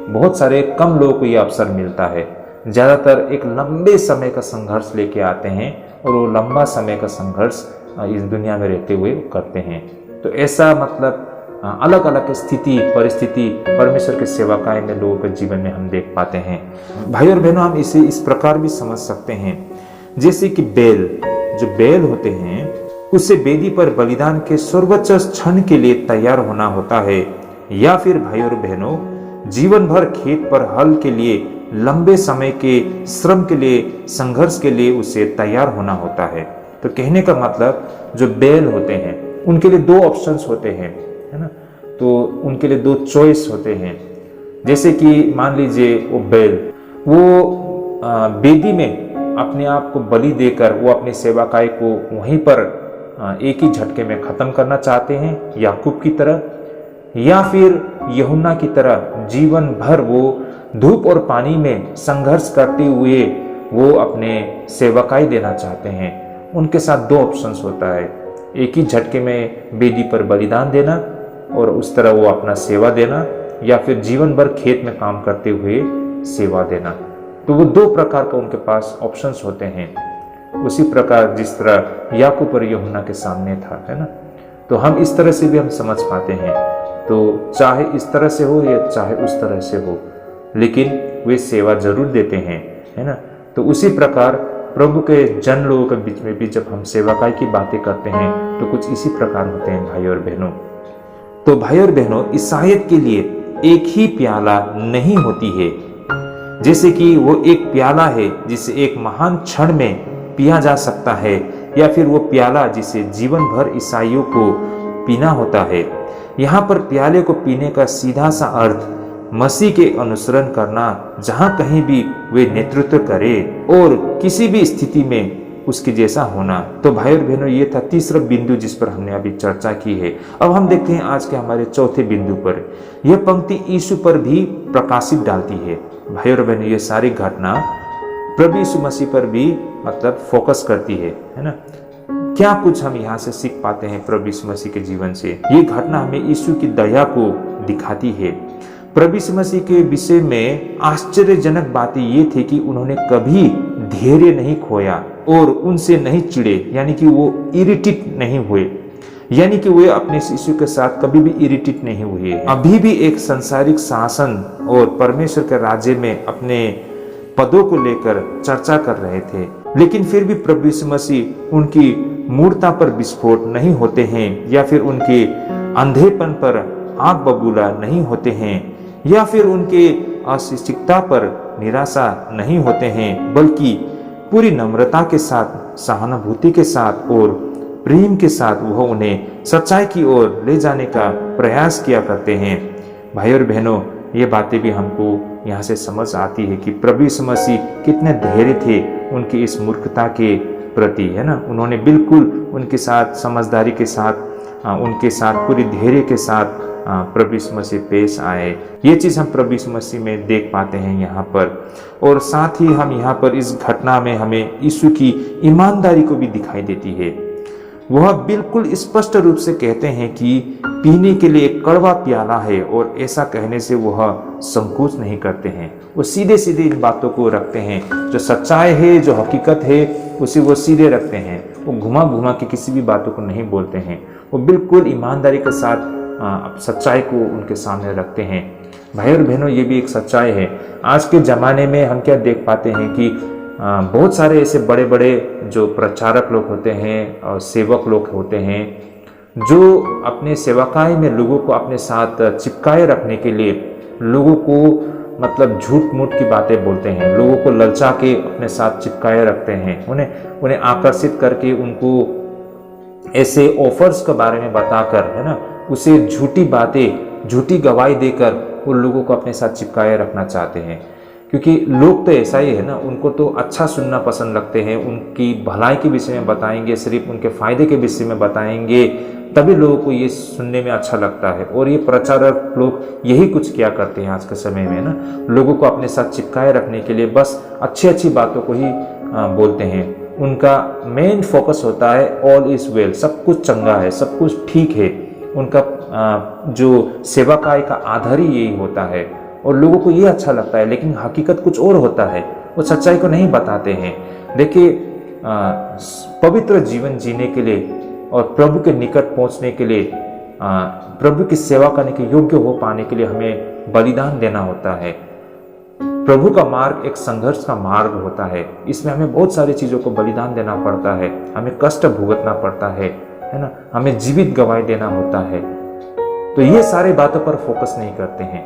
बहुत सारे कम लोगों को ये अवसर मिलता है। ज़्यादातर एक लंबे समय का संघर्ष लेके आते हैं और वो लंबा समय का संघर्ष इस दुनिया में रहते हुए करते हैं। तो ऐसा मतलब अलग अलग स्थिति, परिस्थिति परमेश्वर के सेवकाई में लोगों के जीवन में हम देख पाते हैं। भाई और बहनों, हम इसे इस प्रकार भी समझ सकते हैं, जैसे कि जो बैल होते हैं, उसे वेदी पर बलिदान के सर्वोच्च क्षण के लिए तैयार होना होता है, या फिर भाई और बहनों, जीवन भर खेत पर हल के लिए, लंबे समय के श्रम के लिए, संघर्ष के लिए उसे तैयार होना होता है। तो कहने का मतलब, जो बैल होते हैं उनके लिए दो ऑप्शंस होते हैं, है ना। तो उनके लिए दो चॉइस होते हैं। जैसे कि मान लीजिए वो बैल, वो वेदी में अपने आप को बलि देकर वो अपनी सेवाकाई को वहीं पर एक ही झटके में खत्म करना चाहते हैं, याकूब की तरह, या फिर यूहन्ना की तरह जीवन भर वो धूप और पानी में संघर्ष करते हुए वो अपने सेवाकाई देना चाहते हैं। उनके साथ दो ऑप्शंस होता है, एक ही झटके में वेदी पर बलिदान देना और उस तरह वो अपना सेवा देना, या फिर जीवन भर खेत में काम करते हुए सेवा देना। तो वो दो प्रकार का उनके पास ऑप्शंस होते हैं। उसी प्रकार जिस तरह याकूब और यूहन्ना के सामने था, है ना। तो हम इस तरह से भी हम समझ पाते हैं। तो चाहे इस तरह से हो या चाहे उस तरह से हो, लेकिन वे सेवा जरूर देते हैं, है ना। तो उसी प्रकार प्रभु के जन लोगों के बीच में भी जब हम सेवाकाई की बातें करते हैं तो कुछ इसी प्रकार होते हैं भाई और बहनों। तो भाई और बहनों, ईसाइयत के लिए एक ही प्याला नहीं होती है। जैसे कि वो एक प्याला है जिसे एक महान क्षण में पिया जा सकता है, या फिर वो प्याला जिसे जीवन भर ईसाइयों को पीना होता है। यहाँ पर प्याले को पीने का सीधा सा अर्थ मसीह के अनुसरण करना, जहाँ कहीं भी वे नेतृत्व करे और किसी भी स्थिति में उसके जैसा होना। तो भाई और बहनों, ये था तीसरा बिंदु जिस पर हमने अभी चर्चा की है। अब हम देखते हैं आज के हमारे चौथे बिंदु पर। यह पंक्ति यीशु पर भी प्रकाशित डालती है। भाई और बहनों, ये सारी घटना प्रभु यीशु मसीह पर भी मतलब फोकस करती है ना। क्या कुछ हम यहाँ से सीख पाते हैं प्रभु यीशु मसीह के जीवन से? ये घटना हमें यीशु की दया को दिखाती है। प्रभु यीशु मसीह के विषय में आश्चर्यजनक बातें ये थी कि उन्होंने कभी धैर्य नहीं खोया और उनसे नहीं चिढ़े, यानी कि वो इरिटेट नहीं हुए, यानी कि वे अपने शिशु के साथ कभी भी इरिटेट नहीं हुए। अभी भी एक सांसारिक शासन और परमेश्वर के राज्य में अपने पदों को लेकर चर्चा कर रहे थे, लेकिन फिर भी प्रभु यीशु मसीह उनकी मूर्खता पर विस्फोट नहीं होते हैं, या फिर उनके अंधेपन पर आग बबूला नहीं होते हैं, या फिर उनके अशिक्षितता पर निराशा नहीं होते हैं, बल्कि पूरी नम्रता के साथ, सहानुभूति के साथ और प्रेम के साथ वह उन्हें सच्चाई की ओर ले जाने का प्रयास किया करते हैं। भाई और बहनों, ये बातें भी हमको यहाँ से समझ आती है कि प्रभु यीशु मसीह कितने धैर्य थे उनकी इस मूर्खता के प्रति, है ना। उन्होंने बिल्कुल उनके साथ समझदारी के साथ, उनके साथ पूरी धैर्य के साथ प्रभु यीशु मसीह पेश आए। ये चीज़ हम प्रभु यीशु मसीह में देख पाते हैं यहाँ पर। और साथ ही हम यहाँ पर इस घटना में हमें यीशु की ईमानदारी को भी दिखाई देती है। वह बिल्कुल स्पष्ट रूप से कहते हैं कि पीने के लिए एक कड़वा प्याला है, और ऐसा कहने से वह संकोच नहीं करते हैं। वो सीधे सीधे इन बातों को रखते हैं, जो सच्चाई है, जो हकीकत है, उसे वो सीधे रखते हैं। वो घुमा घुमा के किसी भी बातों को नहीं बोलते हैं। वो बिल्कुल ईमानदारी के साथ सच्चाई को उनके सामने रखते हैं। भाई और बहनों, ये भी एक सच्चाई है। आज के ज़माने में हम क्या देख पाते हैं कि बहुत सारे ऐसे बड़े बड़े जो प्रचारक लोग होते हैं और सेवक लोग होते हैं, जो अपने सेवकाई में लोगों को अपने साथ चिपकाए रखने के लिए लोगों को मतलब झूठ मूठ की बातें बोलते हैं, लोगों को ललचा के अपने साथ चिपकाए रखते हैं, उन्हें आकर्षित करके उनको ऐसे ऑफर्स के बारे में बताकर, है ना, उसे झूठी बातें, झूठी गवाही देकर उन लोगों को अपने साथ चिपकाए रखना चाहते हैं। क्योंकि लोग तो ऐसा ही है ना, उनको तो अच्छा सुनना पसंद लगते हैं, उनकी भलाई के विषय में बताएंगे, सिर्फ उनके फायदे के विषय में बताएंगे, तभी लोगों को ये सुनने में अच्छा लगता है। और ये प्रचारक लोग यही कुछ क्या करते हैं आज के समय में ना, लोगों को अपने साथ चिपकाए रखने के लिए बस अच्छी अच्छी बातों को ही बोलते हैं। उनका मेन फोकस होता है ऑल इज वेल, सब कुछ चंगा है, सब कुछ ठीक है। उनका जो सेवाकाई का आधार ही यही होता है और लोगों को ये अच्छा लगता है, लेकिन हकीकत कुछ और होता है, वो सच्चाई को नहीं बताते हैं। देखिए, पवित्र जीवन जीने के लिए और प्रभु के निकट पहुंचने के लिए, प्रभु की सेवा करने के योग्य हो पाने के लिए हमें बलिदान देना होता है। प्रभु का मार्ग एक संघर्ष का मार्ग होता है, इसमें हमें बहुत सारी चीज़ों को बलिदान देना पड़ता है, हमें कष्ट भुगतना पड़ता है ना, हमें जीवित गवाही देना होता है। तो ये सारे बातों पर फोकस नहीं करते हैं।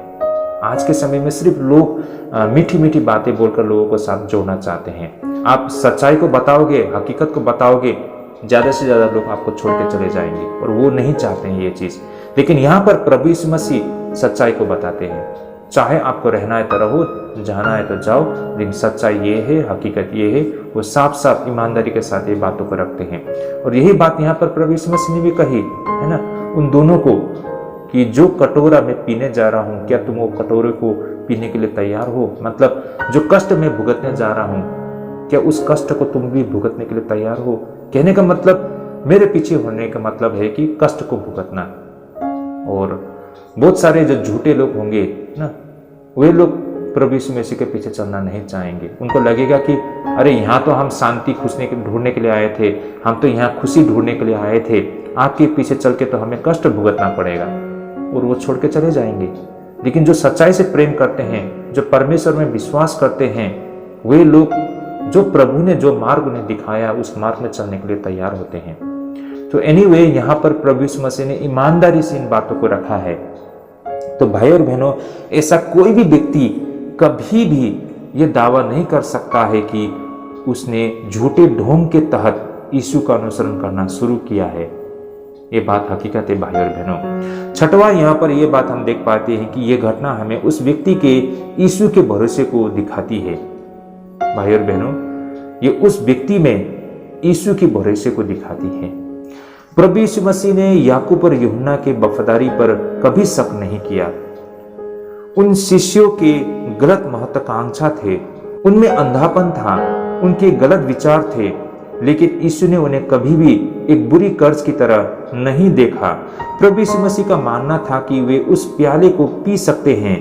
आज के समय में सिर्फ लोग मीठी मीठी बातें बोलकर लोगों को साथ जोड़ना चाहते हैं। आप सच्चाई को बताओगे, हकीकत को बताओगे, ज़्यादा से ज़्यादा लोग आपको छोड़ के चले जाएंगे और वो नहीं चाहते हैं ये चीज़। लेकिन यहाँ पर प्रभु यीशु मसीह सच्चाई को बताते हैं। चाहे आपको रहना है तो रहो, जाना है तो जाओ, लेकिन सच्चाई ये है, हकीकत ये है। वो साफ साफ ईमानदारी के साथ ये बातों को रखते हैं। और यही बात यहाँ पर प्रभु यीशु मसीह ने भी कही है ना, उन दोनों को, कि जो कटोरा मैं पीने जा रहा हूँ, क्या तुम वो कटोरे को पीने के लिए तैयार हो? मतलब जो कष्ट मैं भुगतने जा रहा हूँ, क्या उस कष्ट को तुम भी भुगतने के लिए तैयार हो? कहने का मतलब, मेरे पीछे होने का मतलब है कि कष्ट को भुगतना। और बहुत सारे जो झूठे लोग होंगे ना, वे लोग प्रभु यीशु मसीह के पीछे चलना नहीं चाहेंगे। उनको लगेगा कि अरे यहाँ तो हम शांति ढूंढने के लिए आए थे, हम तो यहाँ खुशी ढूंढने के लिए आए थे, आपके पीछे चल के तो हमें कष्ट भुगतना पड़ेगा, और वो छोड़ के चले जाएंगे। लेकिन जो सच्चाई से प्रेम करते हैं, जो परमेश्वर में विश्वास करते हैं, वे लोग, जो प्रभु ने जो मार्ग उन्हें दिखाया, उस मार्ग में चलने के लिए तैयार होते हैं। तो एनीवे, यहाँ पर प्रभु यीशु मसीह ने ईमानदारी से इन बातों को रखा है। तो भाई और बहनों, ऐसा कोई भी व्यक्ति कभी भी ये दावा नहीं कर सकता है कि उसने झूठे ढोंग के तहत यीशु का अनुसरण करना शुरू किया है। ये बात हकीकत है भाई और बहनों। छठवां, यहाँ पर ये बात हम देख पाते हैं कि ये घटना हमें उस व्यक्ति के यीशु के भरोसे को दिखाती है। भाई और बहनों, ये उस व्यक्ति में यीशु की भरोसे को दिखाती है। प्रभु यीशु मसीह ने याकूब और यूहन्ना के वफादारी पर कभी शक नहीं किया। उन शिष्यों के गलत महत्वाकांक्षा थे, उनमें अंधापन था, उनके गलत विचार थे, लेकिन यीशु ने उन्हें कभी भी एक बुरी कर्ज की तरह नहीं देखा। प्रभु यीशु मसीह का मानना था कि वे उस प्याले को पी सकते हैं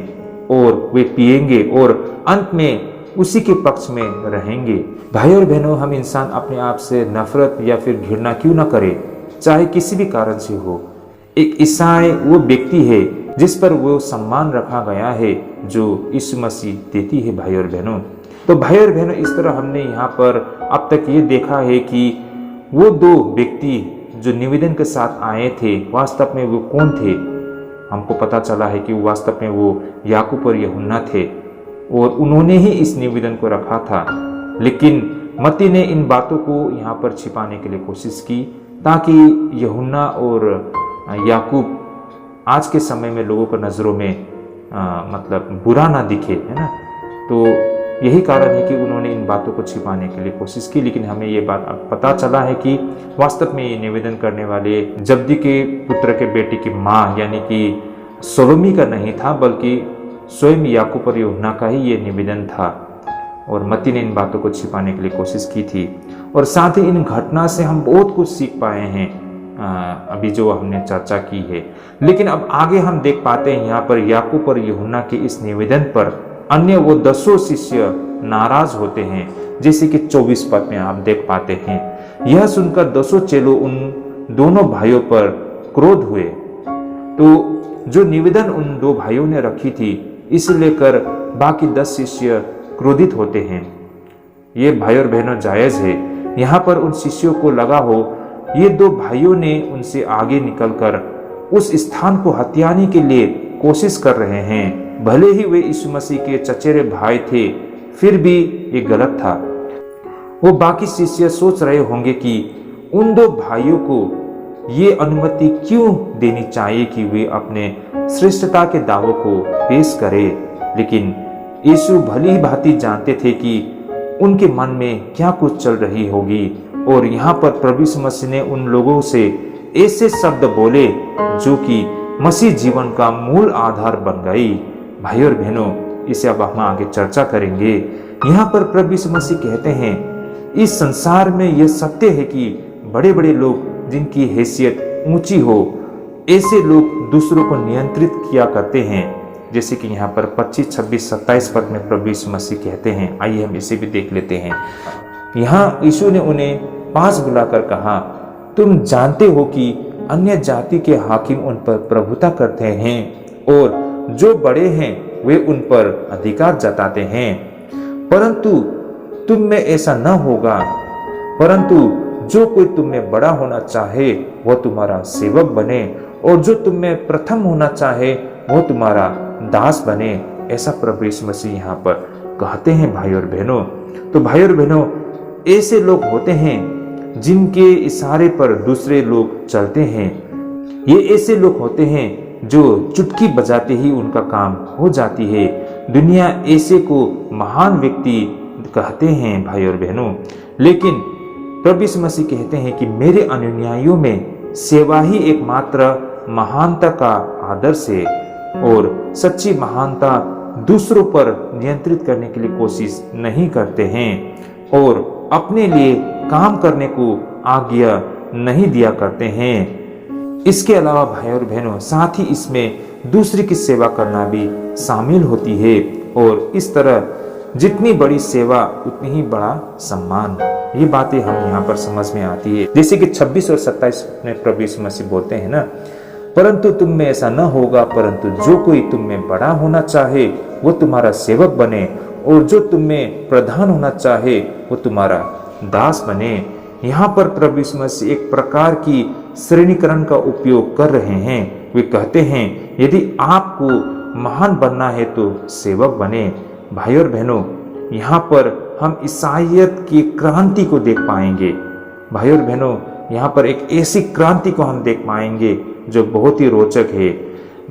और वे पिएंगे और अंत में उसी के पक्ष में रहेंगे। भाई और बहनों, हम इंसान अपने आप से नफरत या फिर घृणा क्यों ना करे, चाहे किसी भी कारण से हो। एक ईसाई वो व्यक्ति है जिस पर वो सम्मान रखा गया है जो यीशु मसीह देती है। भाई और बहनों, तो भाई और बहनों, इस तरह हमने यहाँ पर अब तक ये देखा है कि वो दो व्यक्ति जो निवेदन के साथ आए थे, वास्तव में वो कौन थे। हमको पता चला है कि वास्तव में वो याकूब और यूहन्ना थे और उन्होंने ही इस निवेदन को रखा था। लेकिन मत्ती ने इन बातों को यहाँ पर छिपाने के लिए कोशिश की, ताकि यूहन्ना और याकूब आज के समय में लोगों को नज़रों में मतलब बुरा ना दिखे, है ना। तो यही कारण है कि उन्होंने इन बातों को छिपाने के लिए कोशिश की। लेकिन हमें ये बात अब पता चला है कि वास्तव में ये निवेदन करने वाले जब्दी के पुत्र के बेटी की माँ यानी कि सोलोमी का नहीं था, बल्कि स्वयं याकूब और यूहन्ना का ही ये निवेदन था। और मत्ती ने इन बातों को छिपाने के लिए कोशिश की थी। और साथ ही इन घटना से हम बहुत कुछ सीख पाए हैं, अभी जो हमने चर्चा की है। लेकिन अब आगे हम देख पाते हैं यहाँ पर याकूब और यूहन्ना के इस निवेदन पर अन्य वो 10 शिष्य नाराज होते हैं, जैसे कि 24 पद में आप देख पाते हैं। यह सुनकर 10 चेलों उन दोनों भाइयों पर क्रोध हुए। तो जो निवेदन उन दो भाइयों ने रखी थी इसे लेकर बाकी 10 शिष्य क्रोधित होते हैं। ये भाई और बहनों जायज है। यहाँ पर उन शिष्यों को लगा हो ये 2 भाइयों ने उनसे आगे निकलकर उस स्थान को हथियाने के लिए कोशिश कर रहे हैं। भले ही वे यीशु मसीह के चचेरे भाई थे, फिर भी ये गलत था। वो बाकी शिष्य सोच रहे होंगे कि उन 2 भाइयों को ये अनुमति क्यों देनी चाहिए कि वे अपने श्रेष्ठता के दावों को पेश करें। लेकिन यीशु भली ही भांति जानते थे कि उनके मन में क्या कुछ चल रही होगी। और यहाँ पर प्रभु यीशु मसीह ने उन लोगों से ऐसे शब्द बोले जो कि मसीह जीवन का मूल आधार बन गई। भाई और बहनों, इसे अब हम आगे चर्चा करेंगे। यहाँ पर प्रभु यीशु मसीह कहते हैं इस संसार में यह सत्य है कि बड़े बड़े लोग जिनकी हैसियत ऊंची हो, ऐसे लोग दूसरों को नियंत्रित किया करते हैं। जैसे कि यहाँ पर 25, 26, 27 पद में प्रभु यीशु मसीह कहते हैं। आइए हम इसे भी देख लेते हैं। यहाँ यीशु ने उन्हें पास बुलाकर कहा, तुम जानते हो कि अन्य जाति के हाकिम उन पर प्रभुता करते हैं और जो बड़े हैं वे उन पर अधिकार जताते हैं, परंतु तुम में ऐसा न होगा। परंतु जो कोई तुम में बड़ा होना चाहे वह तुम्हारा सेवक बने, और जो तुम में प्रथम होना चाहे वह तुम्हारा दास बने। ऐसा प्रभु यीशु मसीह यहाँ पर कहते हैं। भाई और बहनों, तो भाई और बहनों, ऐसे लोग होते हैं जिनके इशारे पर दूसरे लोग चलते हैं। ये ऐसे लोग होते हैं जो चुटकी बजाते ही उनका काम हो जाती है। दुनिया ऐसे को महान व्यक्ति कहते हैं। भाई और बहनों, लेकिन प्रभु यीशु मसीह कहते हैं कि मेरे अनुयायियों में सेवा ही एकमात्र महानता का आदर्श है, और सच्ची महानता दूसरों पर नियंत्रित करने के लिए कोशिश नहीं करते हैं और अपने लिए काम करने को आज्ञा नहीं दिया करते हैं। इसके अलावा भाई और बहनों, साथ ही इसमें दूसरे की सेवा करना भी शामिल होती है, और इस तरह जितनी बड़ी सेवा उतनी ही बड़ा सम्मान। ये बातें हम यहाँ पर समझ में आती है। जैसे कि 26 और 27 में प्रभु यीशु मसीह बोलते हैं ना, परंतु तुम में ऐसा न होगा, परंतु जो कोई तुम में बड़ा होना चाहे वो तुम्हारा सेवक बने, और जो तुम में प्रधान होना चाहे वो तुम्हारा दास बने। यहाँ पर प्रभु यीशु मसीह एक प्रकार की श्रेणीकरण का उपयोग कर रहे हैं। वे कहते हैं यदि आपको महान बनना है तो सेवक बने। भाई और बहनों, यहाँ पर हम ईसाइयत की क्रांति को देख पाएंगे। भाई और बहनों, यहाँ पर एक ऐसी क्रांति को हम देख पाएंगे जो बहुत ही रोचक है,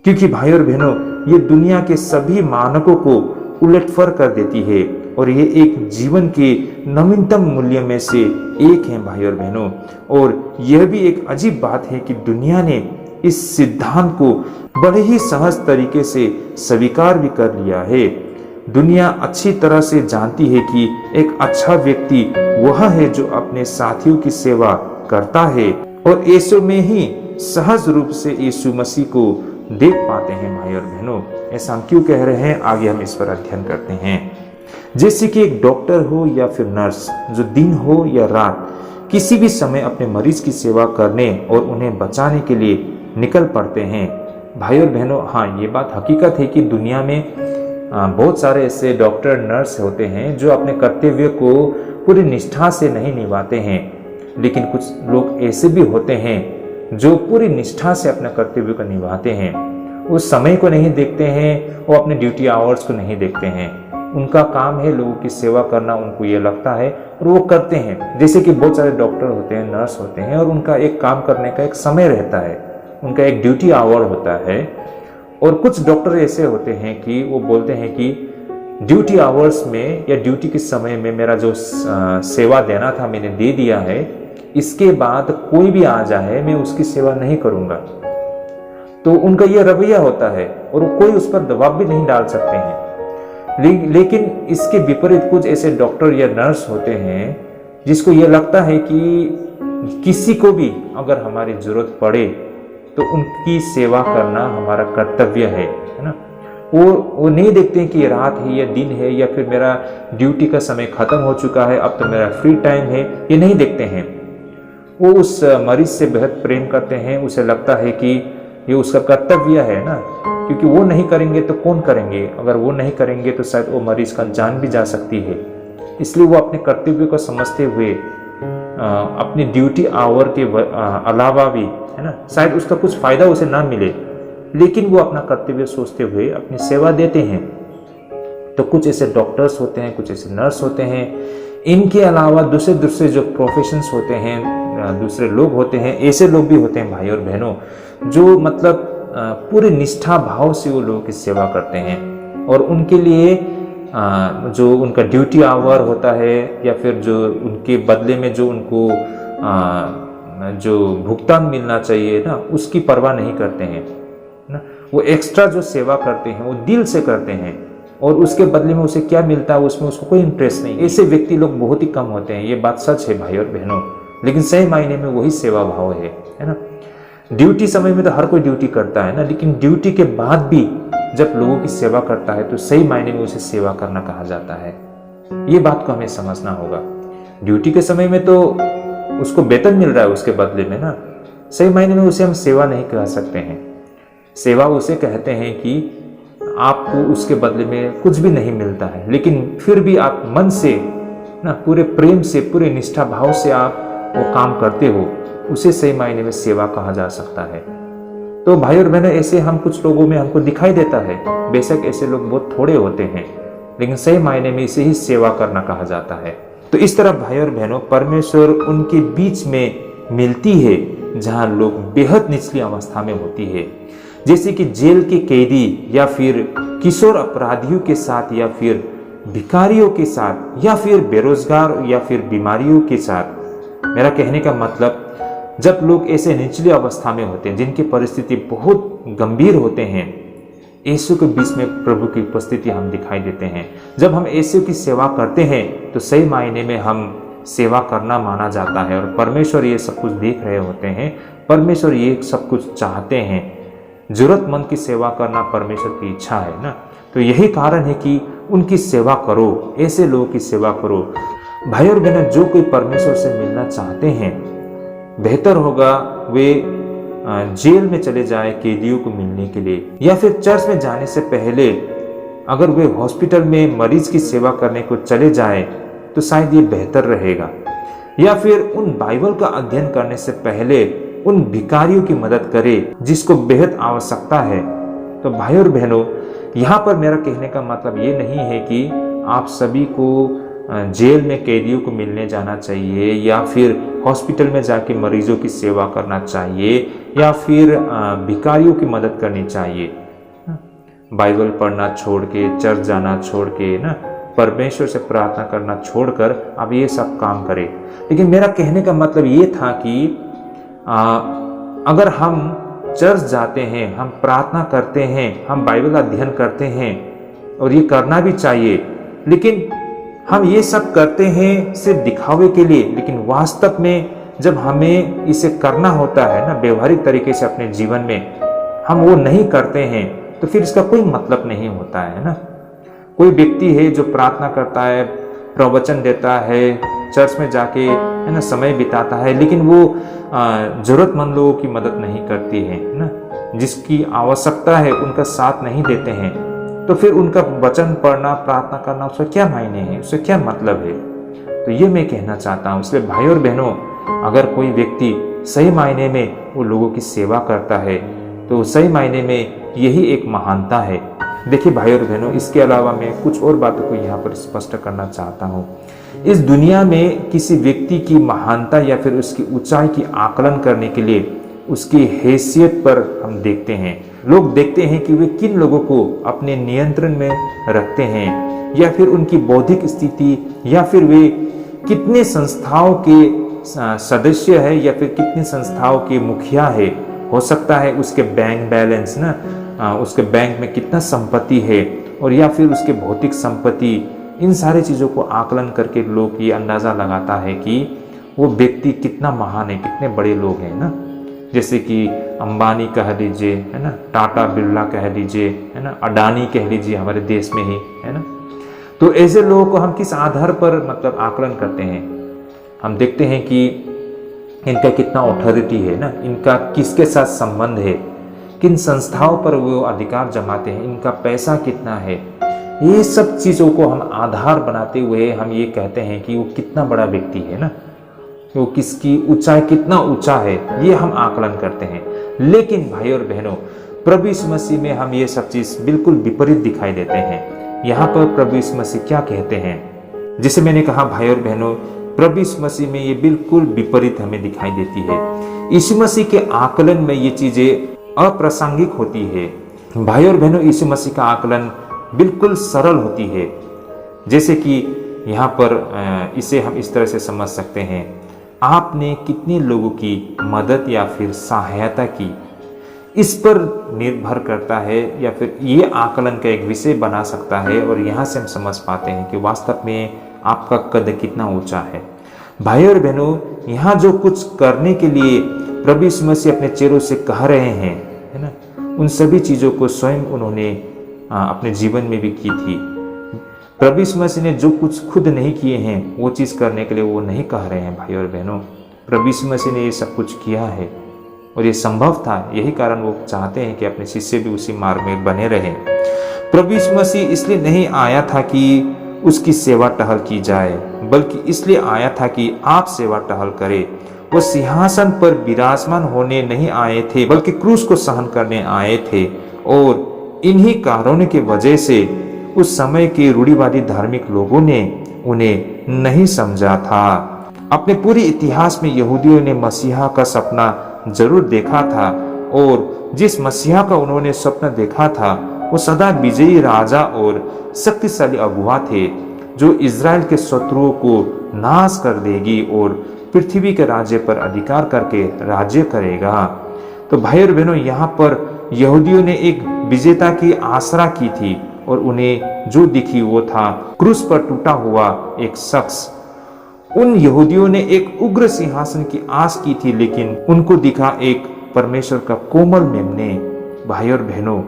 क्योंकि भाई और बहनों, ये दुनिया के सभी मानकों को उलटफर कर देती है, और ये एक जीवन के नवीनतम मूल्य में से एक है। भाई और बहनों, और यह भी एक अजीब बात है कि दुनिया ने इस सिद्धांत को बड़े ही सहज तरीके से स्वीकार भी कर लिया है। दुनिया अच्छी तरह से जानती है कि एक अच्छा व्यक्ति वह है जो अपने साथियों की सेवा करता है, और ऐसो में ही सहज रूप से यीशु मसीह को देख पाते हैं। भाई और बहनों, ऐसा हम क्यों कह रहे हैं, आगे हम इस पर अध्ययन करते हैं। जैसे कि एक डॉक्टर हो या फिर नर्स, जो दिन हो या रात किसी भी समय अपने मरीज की सेवा करने और उन्हें बचाने के लिए निकल पड़ते हैं। भाई और बहनों, हाँ, ये बात हकीकत है कि दुनिया में बहुत सारे ऐसे डॉक्टर नर्स होते हैं जो अपने कर्तव्य को पूरी निष्ठा से नहीं निभाते हैं, लेकिन कुछ लोग ऐसे भी होते हैं जो पूरी निष्ठा से अपने कर्तव्य को निभाते हैं। वो समय को नहीं देखते हैं, वो अपने ड्यूटी आवर्स को नहीं देखते हैं। उनका काम है लोगों की सेवा करना, उनको ये लगता है और वो करते हैं। जैसे कि बहुत सारे डॉक्टर होते हैं, नर्स होते हैं, और उनका एक काम करने का एक समय रहता है, उनका एक ड्यूटी आवर होता है। और कुछ डॉक्टर ऐसे होते हैं कि वो बोलते हैं कि ड्यूटी आवर्स में या ड्यूटी के समय में मेरा जो सेवा देना था मैंने दे दिया है, इसके बाद कोई भी आ जाए मैं उसकी सेवा नहीं करूंगा। तो उनका यह रवैया होता है और कोई उस पर दबाव भी नहीं डाल सकते हैं। लेकिन इसके विपरीत कुछ ऐसे डॉक्टर या नर्स होते हैं जिसको यह लगता है कि किसी को भी अगर हमारी जरूरत पड़े तो उनकी सेवा करना हमारा कर्तव्य है ना। वो नहीं देखते हैं कि रात है या दिन है या फिर मेरा ड्यूटी का समय खत्म हो चुका है, अब तो मेरा फ्री टाइम है, ये नहीं देखते हैं। वो उस मरीज से बेहद प्रेम करते हैं, उसे लगता है कि ये उसका कर्तव्य है ना, क्योंकि वो नहीं करेंगे तो कौन करेंगे, अगर वो नहीं करेंगे तो शायद वो मरीज का जान भी जा सकती है। इसलिए वो अपने कर्तव्य को समझते हुए अपनी ड्यूटी आवर के अलावा भी, है ना, शायद उसका कुछ फायदा उसे ना मिले, लेकिन वो अपना कर्तव्य सोचते हुए अपनी सेवा देते हैं। तो कुछ ऐसे डॉक्टर्स होते हैं, कुछ ऐसे नर्स होते हैं, इनके अलावा दूसरे जो प्रोफेशंस होते हैं, दूसरे लोग होते हैं, ऐसे लोग भी होते हैं भाई और बहनों, जो मतलब पूरे निष्ठा भाव से वो लोगों की सेवा करते हैं और उनके लिए जो उनका ड्यूटी आवर होता है या फिर जो उनके बदले में जो उनको जो भुगतान मिलना चाहिए ना, उसकी परवाह नहीं करते हैं ना। वो एक्स्ट्रा जो सेवा करते हैं वो दिल से करते हैं और उसके बदले में उसे क्या मिलता है उसमें उसको कोई इंटरेस्ट नहीं। ऐसे व्यक्ति लोग बहुत ही कम होते हैं, ये बात सच है भाई और बहनों, लेकिन सही मायने में वही सेवा भाव है ना। ड्यूटी समय में तो हर कोई ड्यूटी करता है ना, लेकिन ड्यूटी के बाद भी जब लोगों की सेवा करता है तो सही मायने में उसे सेवा करना कहा जाता है। ये बात को हमें समझना होगा। ड्यूटी के समय में तो उसको वेतन मिल रहा है उसके बदले में ना, सही मायने में उसे हम सेवा नहीं कह सकते हैं। सेवा उसे कहते हैं कि आपको उसके बदले में कुछ भी नहीं मिलता है, लेकिन फिर भी आप मन से ना, पूरे प्रेम से, पूरे निष्ठा भाव से आप वो काम करते हो, उसे सही मायने में सेवा कहा जा सकता है। तो भाई और बहनों, ऐसे हम कुछ लोगों में हमको दिखाई देता है, बेशक ऐसे लोग बहुत थोड़े होते हैं, लेकिन सही मायने में इसे ही सेवा करना कहा जाता है। तो इस तरह भाई और बहनों, परमेश्वर उनके बीच में मिलती है जहां लोग बेहद निचली अवस्था में होती है, जैसे कि जेल के कैदी या फिर किशोर अपराधियों के साथ या फिर भिखारियों के साथ या फिर बेरोजगार या फिर बीमारियों के साथ। मेरा कहने का मतलब, जब लोग ऐसे निचली अवस्था में होते हैं जिनकी परिस्थिति बहुत गंभीर होते हैं, यीशु के बीच में प्रभु की उपस्थिति हम दिखाई देते हैं। जब हम यीशु की सेवा करते हैं तो सही मायने में हम सेवा करना माना जाता है और परमेश्वर ये सब कुछ देख रहे होते हैं, परमेश्वर ये सब कुछ चाहते हैं। जरूरतमंद की सेवा करना परमेश्वर की इच्छा है ना। तो यही कारण है कि उनकी सेवा करो, ऐसे लोगों की सेवा करो। भाई और बहनों, जो कोई परमेश्वर से मिलना चाहते हैं, बेहतर होगा वे जेल में चले जाए कैदियों को मिलने के लिए, या फिर चर्च में जाने से पहले अगर वे हॉस्पिटल में मरीज की सेवा करने को चले जाए तो शायद ये बेहतर रहेगा, या फिर उन बाइबल का अध्ययन करने से पहले उन भिखारियों की मदद करे जिसको बेहद आवश्यकता है। तो भाई और बहनों, यहाँ पर मेरा कहने का मतलब ये नहीं है कि आप सभी को जेल में कैदियों को मिलने जाना चाहिए या फिर हॉस्पिटल में जाके मरीजों की सेवा करना चाहिए या फिर भिखारियों की मदद करनी चाहिए। बाइबल पढ़ना छोड़ के, चर्च जाना छोड़ के ना, परमेश्वर से प्रार्थना करना छोड़कर आप ये सब काम करें। लेकिन मेरा कहने का मतलब ये था कि अगर हम चर्च जाते हैं, हम प्रार्थना करते हैं, हम बाइबल अध्ययन करते हैं और ये करना भी चाहिए, लेकिन हम ये सब करते हैं सिर्फ दिखावे के लिए, लेकिन वास्तव में जब हमें इसे करना होता है ना, व्यवहारिक तरीके से अपने जीवन में हम वो नहीं करते हैं तो फिर इसका कोई मतलब नहीं होता है ना। कोई व्यक्ति है जो प्रार्थना करता है, प्रवचन देता है, चर्च में जाके है ना समय बिताता है, लेकिन वो जरूरतमंद लोगों की मदद नहीं करती है ना, जिसकी आवश्यकता है उनका साथ नहीं देते हैं, तो फिर उनका वचन पढ़ना, प्रार्थना करना, उसका क्या मायने है, उससे क्या मतलब है। तो ये मैं कहना चाहता हूँ। इसलिए भाई और बहनों, अगर कोई व्यक्ति सही मायने में वो लोगों की सेवा करता है तो सही मायने में यही एक महानता है। देखिए भाई और बहनों, इसके अलावा मैं कुछ और बातों को यहाँ पर स्पष्ट करना चाहता हूँ। इस दुनिया में किसी व्यक्ति की महानता या फिर उसकी ऊंचाई की आकलन करने के लिए उसकी हैसियत पर हम देखते हैं। लोग देखते हैं कि वे किन लोगों को अपने नियंत्रण में रखते हैं, या फिर उनकी बौद्धिक स्थिति, या फिर वे कितने संस्थाओं के सदस्य है या फिर कितनी संस्थाओं के मुखिया है। हो सकता है उसके बैंक बैलेंस ना, उसके बैंक में कितना संपत्ति है, और या फिर उसके भौतिक संपत्ति, इन सारी चीज़ों को आकलन करके लोग ये अंदाज़ा लगाता है कि वो व्यक्ति कितना महान है, कितने बड़े लोग हैं ना। जैसे कि अंबानी कह लीजिए, है ना, टाटा बिरला कह लीजिए, है ना, अडानी कह लीजिए हमारे देश में ही, है ना। तो ऐसे लोगों को हम किस आधार पर मतलब आकलन करते हैं? हम देखते हैं कि इनका कितना ऑथोरिटी है ना, इनका किसके साथ संबंध है, किन संस्थाओं पर वो अधिकार जमाते हैं, इनका पैसा कितना है, ये सब चीज़ों को हम आधार बनाते हुए हम ये कहते हैं कि वो कितना बड़ा व्यक्ति है ना, वो किसकी ऊंचाई कितना ऊंचा है, ये हम आकलन करते हैं। लेकिन भाई और बहनों, प्रभु यीशु मसीह में हम ये सब चीज़ बिल्कुल विपरीत दिखाई देते हैं। यहाँ पर प्रभु यीशु मसीह क्या कहते हैं, जिसे मैंने कहा भाई और बहनों, प्रभु यीशु मसीह में ये बिल्कुल विपरीत हमें दिखाई देती है। यीशु मसीह के आकलन में ये चीज़ें अप्रासंगिक होती है। भाई और बहनों, यीशु मसीह का आकलन बिल्कुल सरल होती है। जैसे कि यहाँ पर इसे हम इस तरह से समझ सकते हैं, आपने कितने लोगों की मदद या फिर सहायता की, इस पर निर्भर करता है, या फिर ये आकलन का एक विषय बना सकता है। और यहाँ से हम समझ पाते हैं कि वास्तव में आपका कद कितना ऊंचा है। भाई और बहनों, यहाँ जो कुछ करने के लिए प्रभु यीशु मसीह अपने चेलों से कह रहे हैं, है ना, उन सभी चीज़ों को स्वयं उन्होंने अपने जीवन में भी की थी। प्रभु यीशु मसीह ने जो कुछ खुद नहीं किए हैं, वो चीज़ करने के लिए वो नहीं कह रहे हैं। भाई और बहनों, प्रभु यीशु मसीह ने ये सब कुछ किया है और ये संभव था। यही कारण वो चाहते हैं कि अपने शिष्य भी उसी मार्ग में बने रहें। प्रभु यीशु मसीह इसलिए नहीं आया था कि उसकी सेवा टहल की जाए, बल्कि इसलिए आया था कि आप सेवा टहल करें। वो सिंहासन पर विराजमान होने नहीं आए थे, बल्कि क्रूस को सहन करने आए थे। और इन्हीं कारणों की वजह से उस समय के रूढ़िवादी धार्मिक लोगों ने उन्हें नहीं समझा था। अपने पूरे इतिहास में यहूदियों ने मसीहा का सपना जरूर देखा था, और जिस मसीहा का उन्होंने सपना देखा था वो सदा विजयी राजा और शक्तिशाली अगुवा थे, जो इज़राइल के शत्रुओं को नाश कर देगी और पृथ्वी के राज्य पर अधिकार करके राज्य करेगा। तो भाई और बहनों, यहाँ पर यहूदियों ने एक विजेता की आसरा की थी, और उन्हें जो दिखी वो था क्रूस पर टूटा हुआ एक शख्स। उन यहूदियों ने एक उग्र सिंहासन की आस की थी, लेकिन उनको दिखा एक परमेश्वर का कोमल मेमने। भाई और बहनों,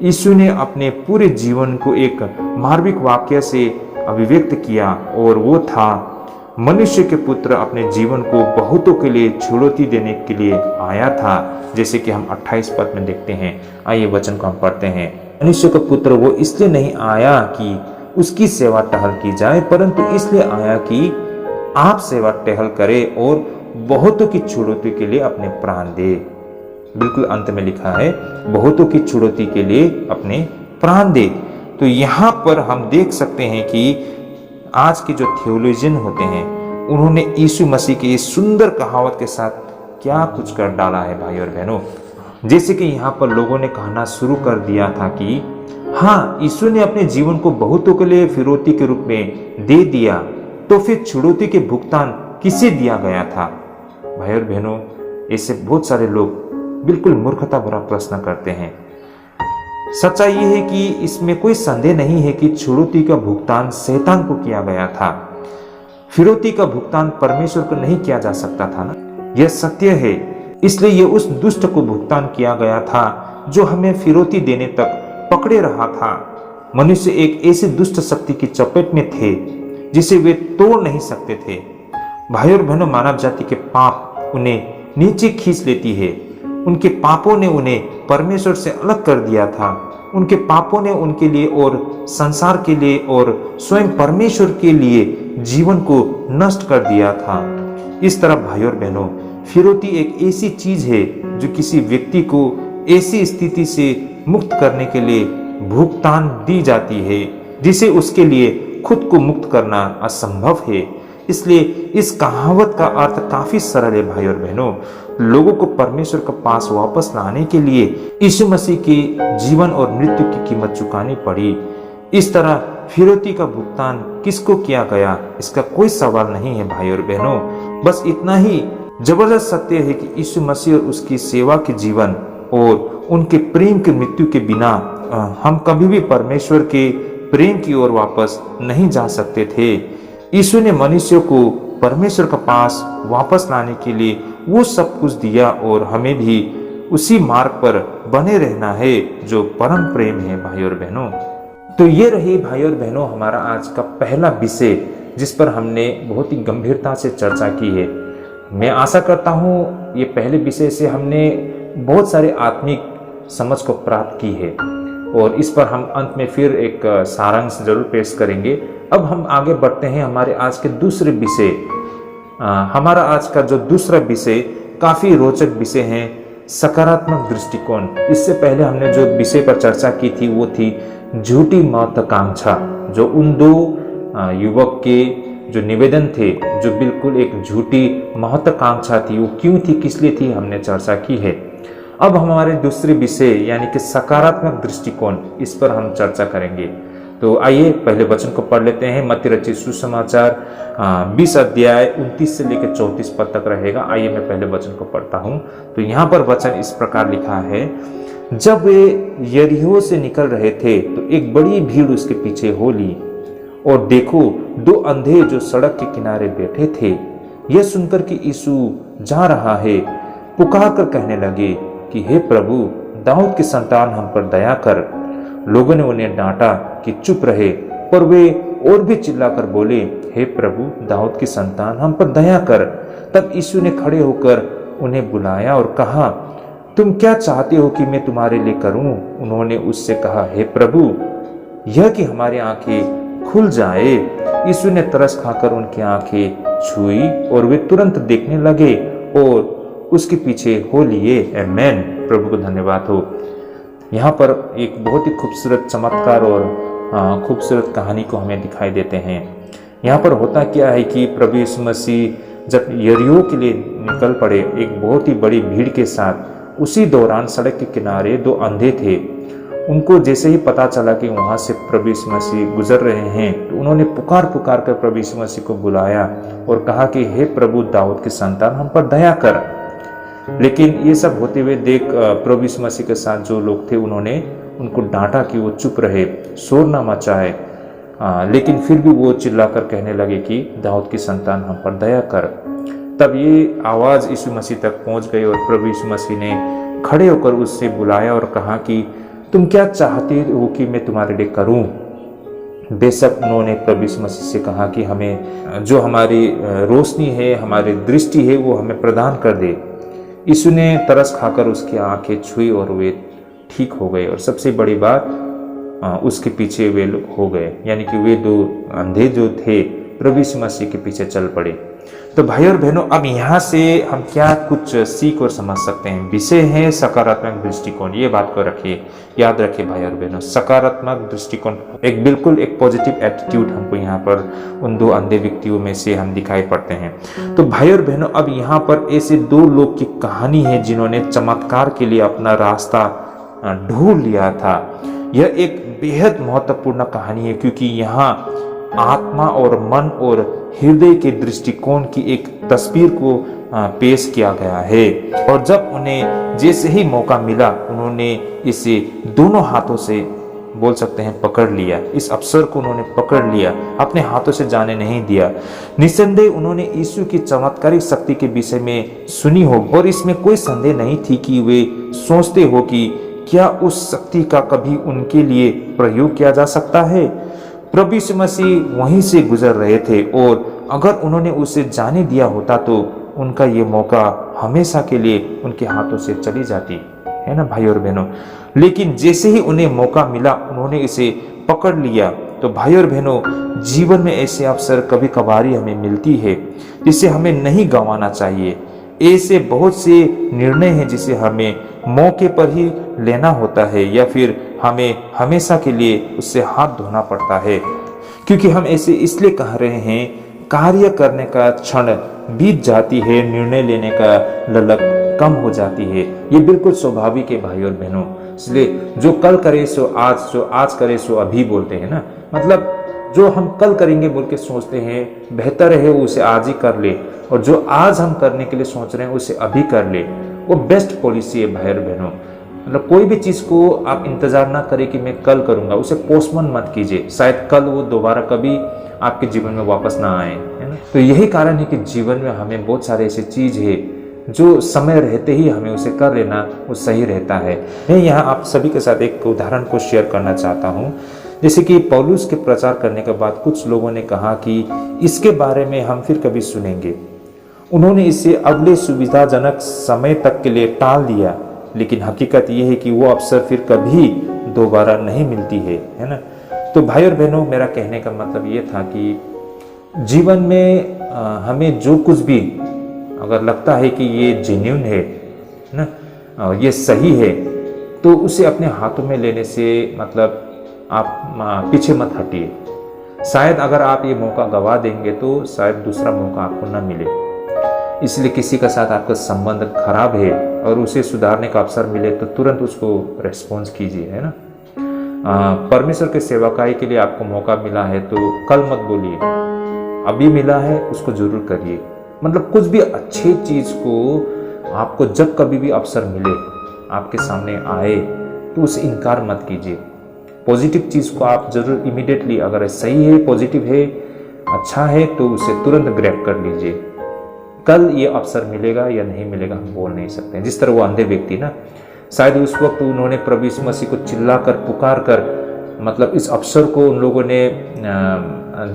यीशु ने अपने पूरे जीवन को एक मार्मिक वाक्य से अभिव्यक्त किया, और वो था, मनुष्य के पुत्र अपने जीवन को बहुतों के लिए चुनौती देने के लिए आया था। जैसे कि हम 28 पद में देखते हैं। आइए वचन को हम पढ़ते हैं। मनुष्य का पुत्र वो इसलिए नहीं आया कि उसकी सेवा टहल की जाए, परंतु इसलिए आया कि आप सेवा टहल करें और बहुतों की चुनौती के लिए अपने प्राण दे। बिल्कुल अंत में लिखा है, बहुतों की चुनौती के लिए अपने प्राण दे। तो यहाँ पर हम देख सकते हैं कि आज के जो थियोलॉजियन होते हैं, उन्होंने यीशु मसीह की इस सुंदर कहावत के साथ क्या कुछ कर डाला है। भाई और बहनों, जैसे कि यहाँ पर लोगों ने कहना शुरू कर दिया था कि हाँ, यीशु ने अपने जीवन को बहुतों के लिए फिरौती के रूप में दे दिया, तो फिर चुनौती के भुगतान किसे दिया गया था। भाई और बहनों, ऐसे बहुत सारे लोग बिल्कुल मूर्खता भरा प्रश्न करते हैं। सच्चाई यह है कि इसमें कोई संदेह नहीं है कि चुनौती का भुगतान शैतान को किया गया था। फिरौती का भुगतान परमेश्वर को नहीं किया जा सकता था ना, यह सत्य है। इसलिए यह उस दुष्ट को भुगतान किया गया था जो हमें फिरौती देने तक पकड़े रहा था। मनुष्य एक ऐसी दुष्ट शक्ति की चपेट में थे जिसे वे तोड़ नहीं सकते थे। भाई और बहनों, मानव जाति के पाप उन्हें नीचे खींच लेती है। उनके पापों ने उन्हें परमेश्वर से अलग कर दिया था। उनके पापों ने उनके लिए और संसार के लिए और स्वयं परमेश्वर के लिए जीवन को नष्ट कर दिया था। इस तरह भाई और बहनों, फिरौती एक ऐसी चीज है जो किसी व्यक्ति को ऐसी स्थिति से मुक्त करने के लिए भुगतान दी जाती है जिसे उसके लिए खुद को मुक्त करना असंभव है। इसलिए इस कहावत का अर्थ काफी सरल है। भाई और बहनों, लोगों को परमेश्वर के पास वापस लाने के लिए यीशु मसीह के जीवन और मृत्यु की कीमत चुकानी पड़ी। इस तरह फिरौती का भुगतान किसको किया गया, इसका कोई सवाल नहीं है। भाई और बहनों, बस इतना ही जबरदस्त सत्य है कि यीशु मसीह और उसकी सेवा के जीवन और उनके प्रेम की मृत्यु के बिना हम कभी भी परमेश्वर के प्रेम की ओर वापस नहीं जा सकते थे। यीशु ने मनुष्य को परमेश्वर के पास वापस लाने के लिए वो सब कुछ दिया, और हमें भी उसी मार्ग पर बने रहना है जो परम प्रेम है। भाई और बहनों, तो ये रही भाई और बहनों हमारा आज का पहला विषय, जिस पर हमने बहुत ही गंभीरता से चर्चा की है। मैं आशा करता हूँ ये पहले विषय से हमने बहुत सारे आत्मिक समझ को प्राप्त की है। और इस पर हम अंत में फिर एक सारांश जरूर पेश करेंगे। अब हम आगे बढ़ते हैं हमारे आज के दूसरे विषय। हमारा आज का जो दूसरा विषय काफी रोचक विषय है, सकारात्मक दृष्टिकोण। इससे पहले हमने जो विषय पर चर्चा की थी वो थी झूठी महत्वाकांक्षा। जो उन दो युवक के जो निवेदन थे, जो बिल्कुल एक झूठी महत्वाकांक्षा थी, वो क्यों थी, किस लिए थी, हमने चर्चा की है। अब हमारे दूसरे विषय यानी कि सकारात्मक दृष्टिकोण, इस पर हम चर्चा करेंगे। तो आइए पहले वचन को पढ़ लेते हैं। मत्ती रचित सुसमाचार 20 अध्याय 29 से लेकर 34 पद तक रहेगा। आइए मैं पहले वचन को पढ़ता हूं। तो यहाँ पर वचन इस प्रकार लिखा है, जब वे यरीहो से निकल रहे थे तो एक बड़ी भीड़ उसके पीछे हो ली, और देखो 2 अंधे जो सड़क के किनारे बैठे थे, यह सुनकर कि यीशु जा रहा है, पुकार कर कहने लगे कि हे प्रभु, दाऊद की संतान हम पर दया कर। लोगों ने उन्हें डांटा कि चुप रहे, पर वे और भी चिल्लाकर बोले, हे प्रभु, दाऊद की संतान हम पर दया कर। तब यीशु ने खड़े होकर उन्हें बुलाया और कहा, तुम क्या चाहते हो कि मैं तुम्हारे लिए करूं? उन्होंने उससे कहा, हे प्रभु, यह कि हमारी आंखें खुल जाए। यीशु ने तरस खाकर उनकी आंखें छुई और वे तुरंत देखने लगे और उसके पीछे हो लिए। आमेन। प्रभु को धन्यवाद हो। यहाँ पर एक बहुत ही खूबसूरत चमत्कार और खूबसूरत कहानी को हमें दिखाई देते हैं। यहाँ पर होता क्या है कि प्रभु यीशु मसीह जब यरीहो के लिए निकल पड़े एक बहुत ही बड़ी भीड़ के साथ, उसी दौरान सड़क के किनारे 2 अंधे थे। उनको जैसे ही पता चला कि वहां से प्रभु यीशु मसीह गुजर रहे हैं, तो उन्होंने पुकार पुकार कर प्रभु यीशु मसीह को बुलाया और कहा कि हे प्रभु, दाऊद की संतान हम पर दया कर। लेकिन ये सब होते हुए देख प्रभु यीशु मसीह के साथ जो लोग थे उन्होंने उनको डांटा कि वो चुप रहे, शोर ना मचाए। लेकिन फिर भी वो चिल्लाकर कहने लगे कि दाऊद की संतान हम पर दया कर। तब ये आवाज़ यीशु मसीह तक पहुंच गई और प्रभु यीशु मसीह ने खड़े होकर उससे बुलाया और कहा कि तुम क्या चाहते हो कि मैं तुम्हारे लिए करूं? बेशक उन्होंने प्रभु यीशु मसीह से कहा कि हमें जो हमारी रोशनी है, हमारी दृष्टि है, वो हमें प्रदान कर दे। यीशु ने तरस खाकर उसकी आंखें छुई और वे ठीक हो गए। और सबसे बड़ी बात, उसके पीछे वे लोग हो गए, यानी कि वे 2 अंधे जो थे प्रभु यीशु मसीह के पीछे चल पड़े। तो भाई और बहनों, अब यहाँ से हम क्या कुछ सीख और समझ सकते हैं? विषय है सकारात्मक दृष्टिकोण। ये बात को रखिए, याद रखिए भाई और बहनों, सकारात्मक दृष्टिकोण एक बिल्कुल एक पॉजिटिव एटीट्यूड हमको यहाँ पर उन 2 अंधे व्यक्तियों में से हम दिखाई पड़ते हैं। तो भाई और बहनों, अब यहाँ पर ऐसे 2 लोग की कहानी है जिन्होंने चमत्कार के लिए अपना रास्ता ढूंढ लिया था। यह एक बेहद महत्वपूर्ण कहानी है, क्योंकि यहाँ आत्मा और मन और हृदय के दृष्टिकोण की एक तस्वीर को पेश किया गया है। और जब उन्हें जैसे ही मौका मिला, उन्होंने इसे दोनों हाथों से, बोल सकते हैं, पकड़ लिया। इस अवसर को उन्होंने पकड़ लिया, अपने हाथों से जाने नहीं दिया। निस्संदेह उन्होंने यीशु की चमत्कारिक शक्ति के विषय में सुनी हो, और इसमें कोई संदेह नहीं थी कि वे सोचते हो कि क्या उस शक्ति का कभी उनके लिए प्रयोग किया जा सकता है। प्रभु यीशु मसीह वहीं से गुजर रहे थे, और अगर उन्होंने उसे जाने दिया होता तो उनका ये मौका हमेशा के लिए उनके हाथों से चली जाती, है ना भाई और बहनों। लेकिन जैसे ही उन्हें मौका मिला, उन्होंने इसे पकड़ लिया। तो भाई और बहनों, जीवन में ऐसे अवसर कभी कभार ही हमें मिलती है, जिसे हमें नहीं गंवाना चाहिए। ऐसे बहुत से निर्णय हैं जिसे हमें मौके पर ही लेना होता है, या फिर हमें हमेशा के लिए उससे हाथ धोना पड़ता है, क्योंकि हम ऐसे इसलिए कह रहे हैं, कार्य करने का क्षण बीत जाती है, निर्णय लेने का ललक कम हो जाती है। ये बिल्कुल स्वाभाविक है भाई और बहनों। इसलिए जो कल करे सो आज, जो आज करे सो अभी बोलते हैं ना, मतलब जो हम कल करेंगे बोल के सोचते हैं, बेहतर है वो उसे आज ही कर ले, और जो आज हम करने के लिए सोच रहे हैं उसे अभी कर ले। वो बेस्ट पॉलिसी है भाई और बहनों। मतलब कोई भी चीज़ को आप इंतजार ना करें कि मैं कल करूंगा, उसे पोस्टपोन मत कीजिए, शायद कल वो दोबारा कभी आपके जीवन में वापस ना आए, है ना। तो यही कारण है कि जीवन में हमें बहुत सारे ऐसी चीज़ है जो समय रहते ही हमें उसे कर लेना वो सही रहता है। मैं यहाँ आप सभी के साथ एक उदाहरण को शेयर करना चाहता हूँ। जैसे कि पौलुस के प्रचार करने के बाद कुछ लोगों ने कहा कि इसके बारे में हम फिर कभी सुनेंगे। उन्होंने इसे अगले सुविधाजनक समय तक के लिए टाल दिया। लेकिन हकीकत ये है कि वो अवसर फिर कभी दोबारा नहीं मिलती है ना। तो भाई और बहनों, मेरा कहने का मतलब ये था कि जीवन में हमें जो कुछ भी अगर लगता है कि ये जेन्युइन है ना, ये सही है, तो उसे अपने हाथों में लेने से मतलब आप पीछे मत हटिए। शायद अगर आप ये मौका गवा देंगे तो शायद दूसरा मौका आपको न मिले। इसलिए किसी का साथ आपका संबंध खराब है और उसे सुधारने का अवसर मिले तो तुरंत उसको रेस्पॉन्स कीजिए, है ना। परमेश्वर के सेवकाई के लिए आपको मौका मिला है तो कल मत बोलिए, अभी मिला है उसको जरूर करिए। मतलब कुछ भी अच्छी चीज को आपको जब कभी भी अवसर मिले, आपके सामने आए, तो उसे इनकार मत कीजिए। पॉजिटिव चीज को आप जरूर इमीडिएटली, अगर सही है, पॉजिटिव है, अच्छा है, तो उसे तुरंत ग्रैब कर लीजिए। कल ये अवसर मिलेगा या नहीं मिलेगा हम बोल नहीं सकते। जिस तरह वो अंधे व्यक्ति ना, शायद उस वक्त उन्होंने प्रभु यीशु मसीह को चिल्ला कर पुकार कर मतलब इस अवसर को उन लोगों ने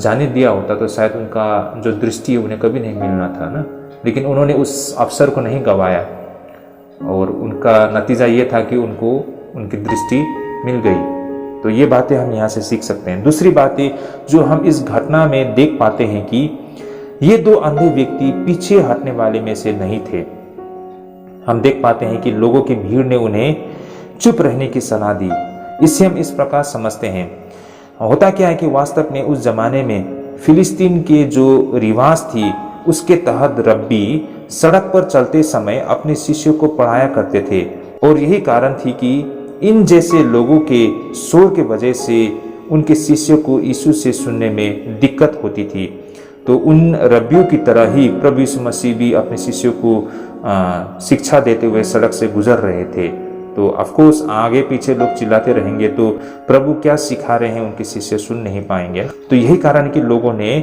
जाने दिया होता तो शायद उनका जो दृष्टि है उन्हें कभी नहीं मिलना था ना। लेकिन उन्होंने उस अवसर को नहीं गंवाया और उनका नतीजा ये था कि उनको उनकी दृष्टि मिल गई। तो ये बातें हम यहाँ से सीख सकते हैं। दूसरी बातें जो हम इस घटना में देख पाते हैं कि ये दो अंधे व्यक्ति पीछे हटने वाले में से नहीं थे। हम देख पाते हैं कि लोगों की भीड़ ने उन्हें चुप रहने की सलाह दी। इससे हम इस प्रकार समझते हैं, होता क्या है कि वास्तव में उस जमाने में फिलिस्तीन के जो रिवाज थी उसके तहत रब्बी सड़क पर चलते समय अपने शिष्यों को पढ़ाया करते थे और यही कारण थी कि इन जैसे लोगों के शोर के वजह से उनके शिष्यों को यीशु से सुनने में दिक्कत होती थी। तो उन रब्बियों की तरह ही प्रभु यीशु मसीह भी अपने शिष्यों को शिक्षा देते हुए सड़क से गुजर रहे थे। तो ऑफकोर्स आगे पीछे लोग चिल्लाते रहेंगे तो प्रभु क्या सिखा रहे हैं उनके शिष्य सुन नहीं पाएंगे। तो यही कारण कि लोगों ने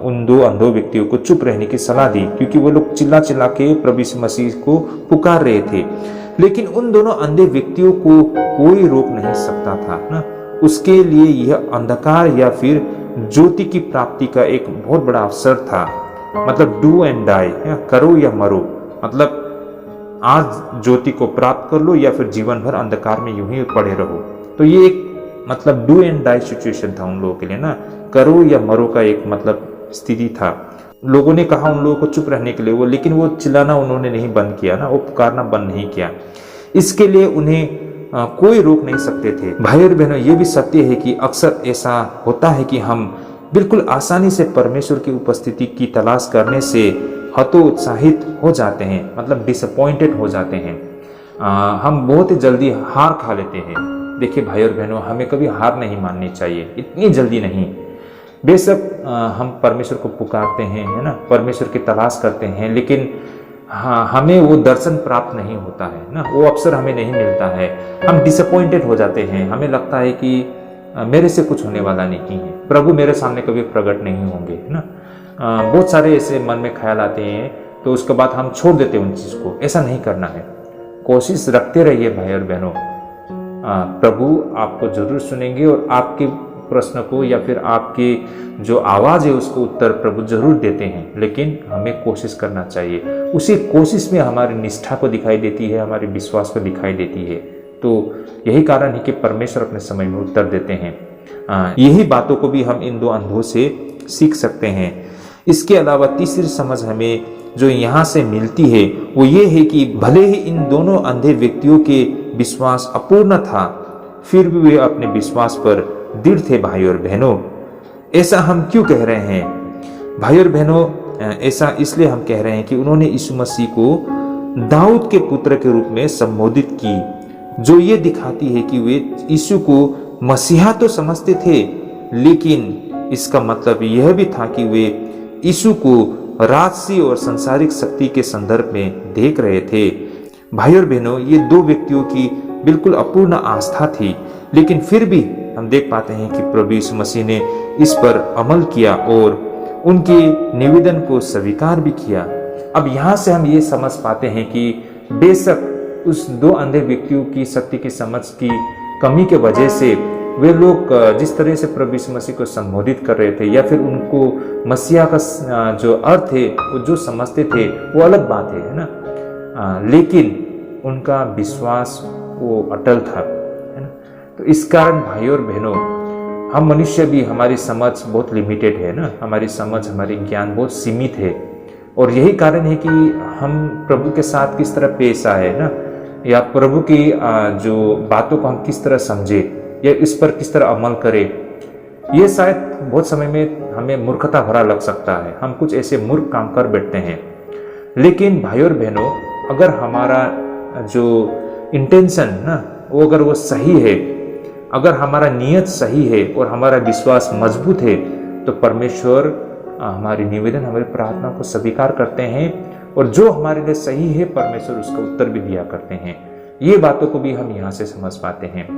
उन दो अंधों व्यक्तियों को चुप रहने की सलाह दी, क्योंकि वो लोग चिल्ला चिल्ला के प्रभु यीशु मसीह को पुकार रहे थे। लेकिन उन दोनों अंधे व्यक्तियों को कोई रोक नहीं सकता था ना। उसके लिए यह अंधकार या फिर ज्योति की प्राप्ति का एक बहुत बड़ा अवसर था। मतलब डू एंड डाई, करो या मरो। मतलब आज ज्योति को प्राप्त कर लो या फिर जीवन भर अंधकार में यूं ही पड़े रहो। तो ये एक मतलब डू एंड डाई सिचुएशन था उन लोगों के लिए ना, करो या मरो का एक मतलब स्थिति था। लोगों ने कहा उन लोगों को चुप रहने के लिए, लेकिन वो चिल्लाना उन्होंने नहीं बंद किया ना, वो पुकारना बंद नहीं किया। इसके लिए उन्हें कोई रोक नहीं सकते थे। भाई और बहनों, ये भी सत्य है कि अक्सर ऐसा होता है कि हम बिल्कुल आसानी से परमेश्वर की उपस्थिति की तलाश करने से हतोत्साहित हो जाते हैं, मतलब डिसअपॉइंटेड हो जाते हैं। हम बहुत ही जल्दी हार खा लेते हैं। देखिए भाई और बहनों, हमें कभी हार नहीं माननी चाहिए, इतनी जल्दी नहीं। बेशक हम परमेश्वर को पुकारते हैं, है ना, परमेश्वर की तलाश करते हैं, लेकिन हाँ, हमें वो दर्शन प्राप्त नहीं होता है ना, वो अवसर हमें नहीं मिलता है। हम डिसअपॉइंटेड हो जाते हैं। हमें लगता है कि मेरे से कुछ होने वाला नहीं है, प्रभु मेरे सामने कभी प्रकट नहीं होंगे, है ना। बहुत सारे ऐसे मन में ख्याल आते हैं, तो उसके बाद हम छोड़ देते हैं उन चीज को। ऐसा नहीं करना है। कोशिश रखते रहिए भाई और बहनों, प्रभु आपको जरूर सुनेंगे और आपके प्रश्न को या फिर आपके जो आवाज है उसको उत्तर प्रभु जरूर देते हैं। लेकिन हमें कोशिश करना चाहिए। उसी कोशिश में हमारी निष्ठा को दिखाई देती है, हमारे विश्वास को दिखाई देती है। तो यही कारण है कि परमेश्वर अपने समय में उत्तर देते हैं। यही बातों को भी हम इन दो अंधों से सीख सकते हैं। इसके अलावा तीसरी समझ हमें जो यहाँ से मिलती है वो ये है कि भले ही इन दोनों अंधे व्यक्तियों के विश्वास अपूर्ण था, फिर भी वे अपने विश्वास पर दृढ़ थे। भाई और बहनों, ऐसा हम क्यों कह रहे हैं? भाई और बहनों, ऐसा इसलिए हम कह रहे हैं कि उन्होंने यीशु मसीह को दाऊद के पुत्र के रूप में संबोधित की, जो ये दिखाती है कि वे यीशु को मसीहा तो समझते थे, लेकिन इसका मतलब यह भी था कि वे यीशु को राजसी और सांसारिक शक्ति के संदर्भ में देख रहे थे। भाई और बहनों, ये दो व्यक्तियों की बिल्कुल अपूर्ण आस्था थी, लेकिन फिर भी हम देख पाते हैं कि प्रभु यीशु मसीह ने इस पर अमल किया और उनके निवेदन को स्वीकार भी किया। अब यहाँ से हम ये समझ पाते हैं कि बेशक उस दो अंधे व्यक्तियों की शक्ति की समझ की कमी के वजह से वे लोग जिस तरह से प्रभु यीशु मसीह को संबोधित कर रहे थे या फिर उनको मसीहा का जो अर्थ है वो जो समझते थे वो अलग बात है ना। लेकिन उनका विश्वास वो अटल था, है ना। तो इस कारण भाइयों और बहनों, हम मनुष्य भी, हमारी समझ बहुत लिमिटेड है ना, हमारी समझ, हमारी ज्ञान बहुत सीमित है। और यही कारण है कि हम प्रभु के साथ किस तरह पेश आए ना, या प्रभु की जो बातों को हम किस तरह समझे या इस पर किस तरह अमल करें, ये शायद बहुत समय में हमें मूर्खता भरा लग सकता है। हम कुछ ऐसे मूर्ख काम कर बैठते हैं। लेकिन भाइयों और बहनों, अगर हमारा जो इंटेंशन ना वो अगर वो सही है, अगर हमारा नियत सही है और हमारा विश्वास मजबूत है, तो परमेश्वर हमारी निवेदन, हमारी प्रार्थना को स्वीकार करते हैं, और जो हमारे लिए सही है परमेश्वर उसका उत्तर भी दिया करते हैं। ये बातों को भी हम यहाँ से समझ पाते हैं।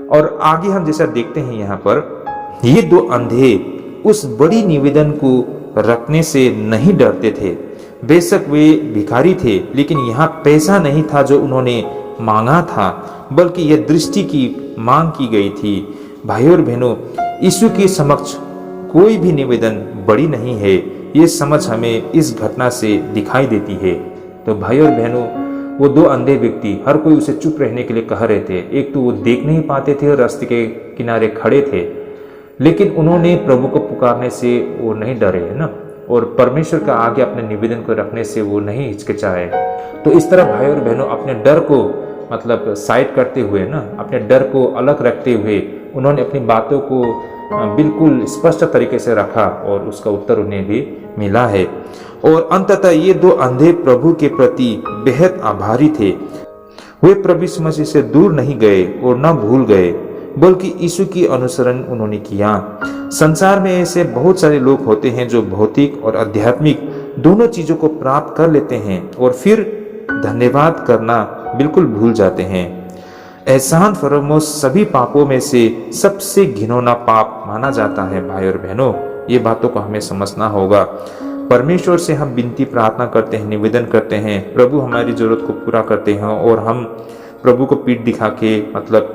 और आगे हम जैसा देखते हैं यहाँ पर, ये दो अंधे उस बड़ी निवेदन को रखने से नहीं डरते थे। बेशक वे भिखारी थे, लेकिन यहाँ पैसा नहीं था जो उन्होंने मांगा था, बल्कि यह दृष्टि की मांग की गई थी। भाइयों और बहनों, यीशु के समक्ष कोई भी निवेदन बड़ी नहीं है, ये समझ हमें इस घटना से दिखाई देती है। तो भाइयों और बहनों, वो दो अंधे व्यक्ति, हर कोई उसे चुप रहने के लिए कह रहे थे। एक तो वो देख नहीं पाते थे और रास्ते के किनारे खड़े थे, लेकिन उन्होंने प्रभु को पुकारने से वो नहीं डरे, है ना, और परमेश्वर का आगे अपने निवेदन को रखने से वो नहीं हिचकिचाए। तो इस तरह भाइयों और बहनों, अपने डर को मतलब साइड करते हुए ना, अपने डर को अलग रखते हुए उन्होंने अपनी बातों को बिल्कुल स्पष्ट तरीके से रखा, और उसका उत्तर उन्हें भी मिला है। और अंततः ये दो अंधे प्रभु के प्रति बेहद आभारी थे। वे प्रभु यीशु मसीह से दूर नहीं गए और न भूल गए, बल्कि यीशु की अनुसरण उन्होंने किया। संसार में ऐसे बहुत सारे लोग होते हैं जो भौतिक और आध्यात्मिक दोनों चीजों को प्राप्त कर लेते हैं और फिर धन्यवाद करना बिल्कुल भूल जाते हैं। एहसान फरामोश सभी पापों में से सबसे घिनौना पाप माना जाता है। भाई और बहनों, ये बातों को हमें समझना होगा। परमेश्वर से हम विनती प्रार्थना करते हैं, निवेदन करते हैं, प्रभु हमारी जरूरत को पूरा करते हैं, और हम प्रभु को पीठ दिखा के मतलब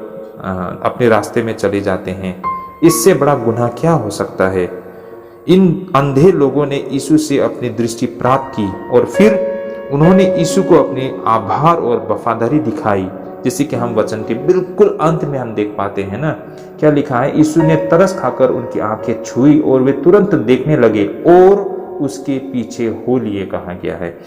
अपने रास्ते में चले जाते हैं। इससे बड़ा गुनाह क्या हो सकता है। इन अंधे लोगों ने यीशु से अपनी दृष्टि प्राप्त की और फिर उन्होंने यीशु को अपने आभार और वफादारी दिखाई, जैसे कि हम वचन के बिल्कुल अंत में हम देख पाते हैं ना, क्या लिखा है, यीशु ने तरस खाकर उनकी आंखें छुई और वे तुरंत देखने लगे और उसके पीछे हो लिए, कहा गया है।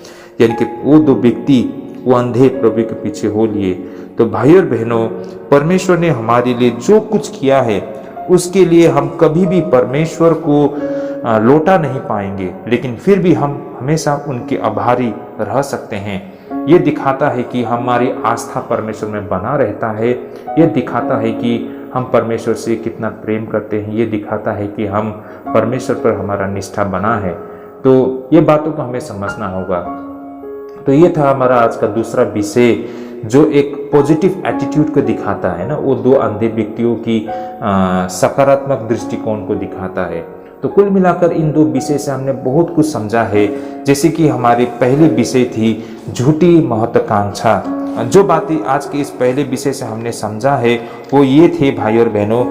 यानी कि वो दो व्यक्ति, वो अंधे प्रभु के पीछे हो लिए। तो भाई और बहनों, परमेश्वर ने हमारे लिए जो कुछ किया है उसके लिए हम कभी भी परमेश्वर को लौटा नहीं पाएंगे, लेकिन फिर भी हम हमेशा उनके आभारी रह सकते हैं। ये दिखाता है कि हमारी आस्था परमेश्वर में बना रहता है। ये दिखाता है कि हम परमेश्वर से कितना प्रेम करते हैं। ये दिखाता है कि हम परमेश्वर पर हमारा निष्ठा बना है। तो ये बातों को हमें समझना होगा। तो ये था हमारा आज का दूसरा विषय, जो एक पॉजिटिव एटीट्यूड को दिखाता है ना, वो दो अंधे व्यक्तियों की सकारात्मक दृष्टिकोण को दिखाता है। तो कुल मिलाकर इन दो विषय से हमने बहुत कुछ समझा है। जैसे कि हमारी पहली विषय थी झूठी महत्वाकांक्षा। जो बातें आज के इस पहले विषय से हमने समझा है वो ये थे भाई और बहनों,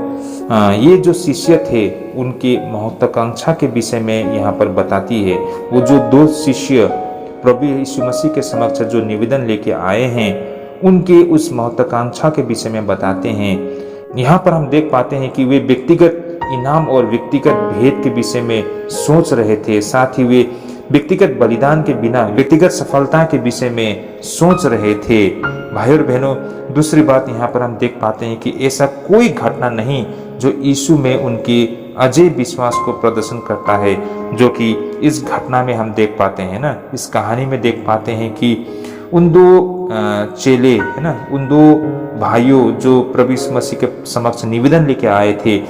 ये जो शिष्य थे उनके महत्वाकांक्षा के विषय में यहाँ पर बताती है। वो जो दो शिष्य प्रभु यीशु मसीह के समक्ष जो निवेदन लेके आए हैं, उनके उस महत्वाकांक्षा के विषय में बताते हैं। यहाँ पर हम देख पाते हैं कि वे व्यक्तिगत इनाम और व्यक्तिगत भेद के विषय में सोच रहे थे, साथ ही वे व्यक्तिगत बलिदान के बिना व्यक्तिगत सफलता के विषय में सोच रहे थे। भाई और बहनों, दूसरी बात यहाँ पर हम देख पाते हैं कि ऐसा कोई घटना नहीं जो यीशु में उनके अजय विश्वास को प्रदर्शन करता है, जो कि इस घटना में हम देख पाते हैं ना, इस कहानी में देख पाते हैं कि उन दो चेले है ना, उन दो भाइयों जो प्रभु यीशु मसीह के समक्ष निवेदन लेके आए थे,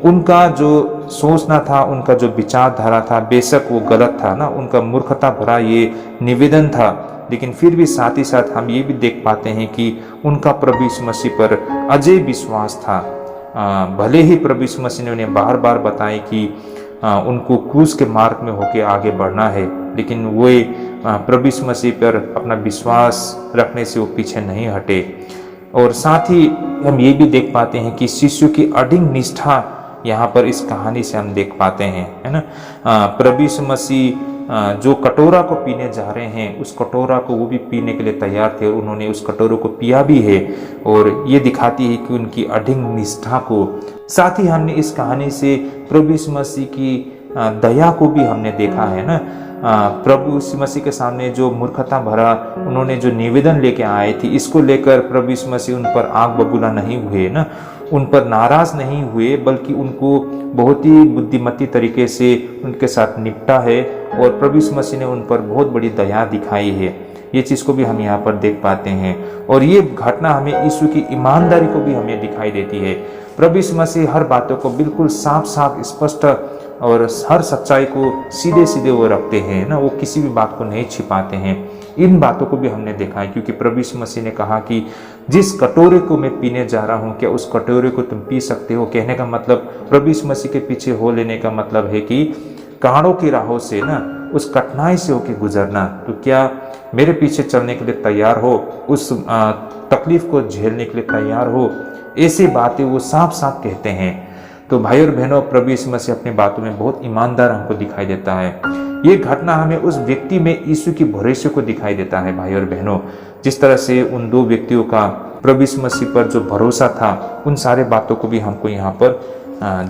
उनका जो सोचना था, उनका जो विचारधारा था, बेशक वो गलत था ना, उनका मूर्खता भरा ये निवेदन था, लेकिन फिर भी साथ ही साथ हम ये भी देख पाते हैं कि उनका प्रभु यीशु मसीह पर अजय विश्वास था। भले ही प्रभु यीशु मसीह ने उन्हें बार बार बताए कि उनको क्रूस के मार्ग में होकर आगे बढ़ना है, लेकिन वे प्रभु यीशु मसीह पर अपना विश्वास रखने से वो पीछे नहीं हटे। और साथ ही हम ये भी देख पाते हैं कि शिष्यों की अडिग निष्ठा यहाँ पर इस कहानी से हम देख पाते हैं, है ना। प्रभु यीशु मसीह जो कटोरा को पीने जा रहे हैं उस कटोरा को वो भी पीने के लिए तैयार थे और उन्होंने उस कटोरे को पिया भी है। और ये दिखाती है कि उनकी अडिग निष्ठा को। साथ ही हमने इस कहानी से प्रभु यीशु मसीह की दया को भी हमने देखा है ना। प्रभु यीशु मसीह के सामने जो मूर्खता भरा उन्होंने जो निवेदन लेके आए थे, इसको लेकर प्रभु यीशु मसीह उन पर आग बबूला नहीं हुए ना, उन पर नाराज नहीं हुए, बल्कि उनको बहुत ही बुद्धिमती तरीके से उनके साथ निपटा है और प्रभु यीशु मसीह ने उन पर बहुत बड़ी दया दिखाई है। ये चीज़ को भी हम यहाँ पर देख पाते हैं और ये घटना हमें यीशु की ईमानदारी को भी हमें दिखाई देती है। प्रभु यीशु मसीह हर बातों को बिल्कुल साफ साफ स्पष्ट और हर सच्चाई को सीधे सीधे वो रखते हैं ना, वो किसी भी बात को नहीं छिपाते हैं। इन बातों को भी हमने देखा है क्योंकि प्रभु यीशु मसीह ने कहा कि जिस कटोरे को मैं पीने जा रहा हूँ क्या उस कटोरे को तुम पी सकते हो। कहने का मतलब प्रभु यीशु मसीह के पीछे हो लेने का मतलब है कि कांटों की राहों से ना, उस कठिनाई से होकर गुजरना। तो क्या मेरे पीछे चलने के लिए तैयार हो, उस तकलीफ को झेलने के लिए तैयार हो। ऐसी बातें वो साफ साफ कहते हैं। तो भाई और बहनों, प्रभु यीशु मसीह अपनी बातों में बहुत ईमानदार हमको दिखाई देता है। ये घटना हमें उस व्यक्ति में यीशु की भरोसे को दिखाई देता है। भाई और बहनों, जिस तरह से उन दो व्यक्तियों का प्रभु यीशु मसीह पर जो भरोसा था, उन सारे बातों को भी हमको यहाँ पर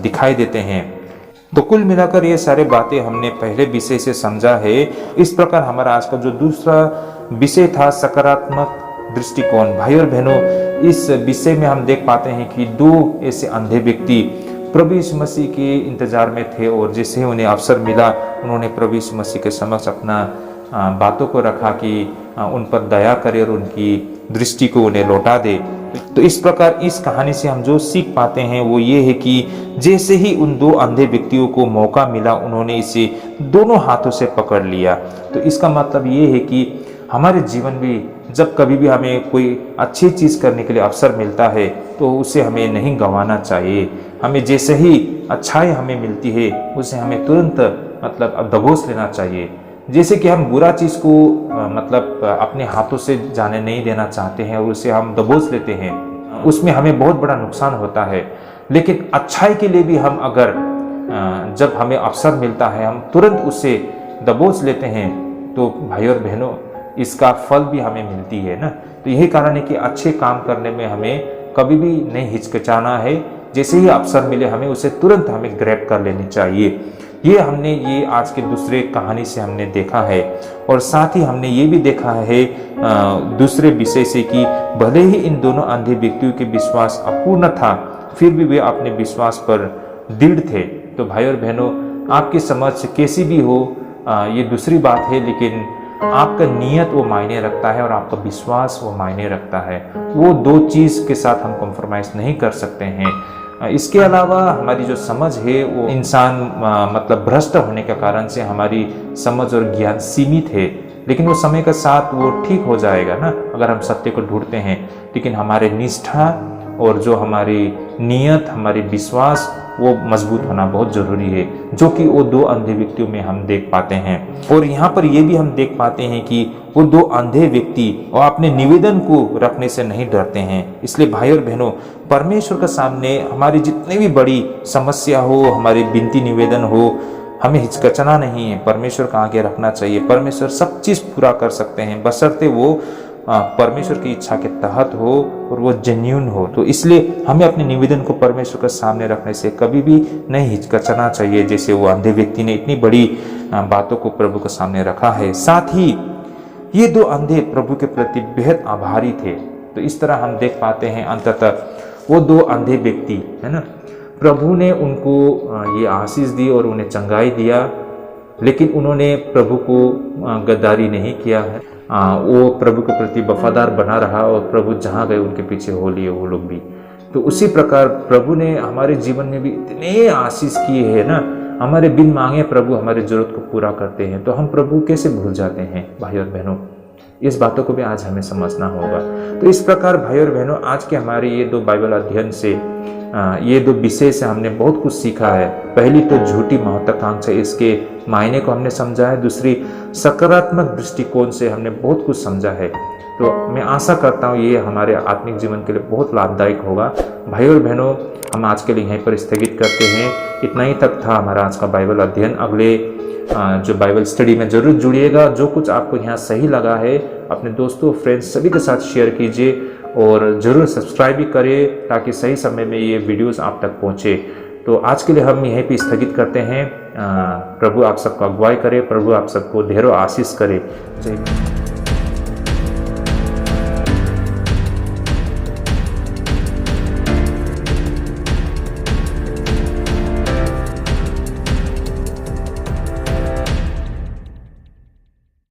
दिखाई देते हैं। तो कुल मिलाकर ये सारे बातें हमने पहले विषय से समझा है। इस प्रकार हमारा आज का जो दूसरा विषय था, सकारात्मक दृष्टिकोण। भाई और बहनों, इस विषय में हम देख पाते हैं कि दो ऐसे अंधे व्यक्ति प्रभु यीशु मसीह के इंतजार में थे और जैसे ही उन्हें अवसर मिला उन्होंने प्रभु यीशु मसीह के समक्ष अपना बातों को रखा कि उन पर दया करे और उनकी दृष्टि को उन्हें लौटा दे। तो इस प्रकार इस कहानी से हम जो सीख पाते हैं वो ये है कि जैसे ही उन दो अंधे व्यक्तियों को मौका मिला उन्होंने इसे दोनों हाथों से पकड़ लिया। तो इसका मतलब ये है कि हमारे जीवन में जब कभी भी हमें कोई अच्छी चीज़ करने के लिए अवसर मिलता है तो उसे हमें नहीं गंवाना चाहिए। हमें जैसे ही अच्छाई हमें मिलती है उसे हमें तुरंत मतलब दबोच लेना चाहिए। जैसे कि हम बुरा चीज़ को मतलब अपने हाथों से जाने नहीं देना चाहते हैं और उसे हम दबोच लेते हैं, उसमें हमें बहुत बड़ा नुकसान होता है। लेकिन अच्छाई के लिए भी हम अगर जब हमें अवसर मिलता है हम तुरंत उसे दबोच लेते हैं तो भाई और बहनों इसका फल भी हमें मिलती है ना। तो यही कारण है कि अच्छे काम करने में हमें कभी भी नहीं हिचकिचाना है। जैसे ही अवसर मिले हमें उसे तुरंत हमें ग्रैब कर लेनी चाहिए। ये हमने ये आज के दूसरे कहानी से हमने देखा है और साथ ही हमने ये भी देखा है दूसरे विषय से कि भले ही इन दोनों अंधे व्यक्तियों के विश्वास अपूर्ण था फिर भी वे अपने विश्वास पर दृढ़ थे। तो भाई और बहनों, आपकी समझ कैसी भी हो ये दूसरी बात है, लेकिन आपका नियत वो मायने रखता है और आपका विश्वास वो मायने रखता है। वो दो चीज़ के साथ हम कॉम्प्रोमाइज़ नहीं कर सकते हैं। इसके अलावा हमारी जो समझ है वो इंसान मतलब भ्रष्ट होने के कारण से हमारी समझ और ज्ञान सीमित है, लेकिन वो समय के साथ वो ठीक हो जाएगा ना अगर हम सत्य को ढूंढते हैं। लेकिन हमारे निष्ठा और जो हमारी नियत, हमारी विश्वास वो मजबूत होना बहुत जरूरी है, जो कि वो दो अंधे व्यक्तियों में हम देख पाते हैं। और यहाँ पर ये भी हम देख पाते हैं कि वो दो अंधे व्यक्ति वो अपने निवेदन को रखने से नहीं डरते हैं। इसलिए भाई और बहनों, परमेश्वर के सामने हमारी जितनी भी बड़ी समस्या हो, हमारी विनती निवेदन हो, हमें हिचकिचाना नहीं है, परमेश्वर का आगे रखना चाहिए। परमेश्वर सब चीज़ पूरा कर सकते हैं बशर्ते वो परमेश्वर की इच्छा के तहत हो और वो जेन्युइन हो। तो इसलिए हमें अपने निवेदन को परमेश्वर के सामने रखने से कभी भी नहीं हिचकिचाना चाहिए, जैसे वो अंधे व्यक्ति ने इतनी बड़ी बातों को प्रभु के सामने रखा है। साथ ही ये दो अंधे प्रभु के प्रति बेहद आभारी थे। तो इस तरह हम देख पाते हैं अंततः वो दो अंधे व्यक्ति है ना, प्रभु ने उनको ये आशीष दी और उन्हें चंगाई दिया, लेकिन उन्होंने प्रभु को गद्दारी नहीं किया है। वो प्रभु के प्रति वफादार बना रहा और प्रभु जहाँ गए उनके पीछे हो लिए वो लोग भी। तो उसी प्रकार प्रभु ने हमारे जीवन में भी इतने आशीष किए हैं ना, हमारे बिन मांगे प्रभु हमारी जरूरत को पूरा करते हैं। तो हम प्रभु कैसे भूल जाते हैं भाई और बहनों, इस बातों को भी आज हमें समझना होगा। तो इस प्रकार भाई और बहनों, आज के हमारे ये दो बाइबल अध्ययन से ये दो विषय से हमने बहुत कुछ सीखा है। पहली तो झूठी महत्वाकांक्षा, इसके मायने को हमने समझा है। दूसरी सकारात्मक दृष्टिकोण से हमने बहुत कुछ समझा है। तो मैं आशा करता हूँ ये हमारे आत्मिक जीवन के लिए बहुत लाभदायक होगा। भाई और बहनों, हम आज के लिए यहीं पर स्थगित करते हैं। इतना ही तक था हमारा आज का बाइबल अध्ययन। अगले जो बाइबल स्टडी में ज़रूर जुड़िएगा। जो कुछ आपको यहाँ सही लगा है अपने दोस्तों, फ्रेंड्स सभी के साथ शेयर कीजिए और ज़रूर सब्सक्राइब भी करिए ताकि सही समय में ये वीडियोस आप तक पहुँचे। तो आज के लिए हम यहीं पे स्थगित करते हैं। प्रभु आप सबको अगुवाई करे, प्रभु आप सबको ढेरों आशीष करे। जय हिंद।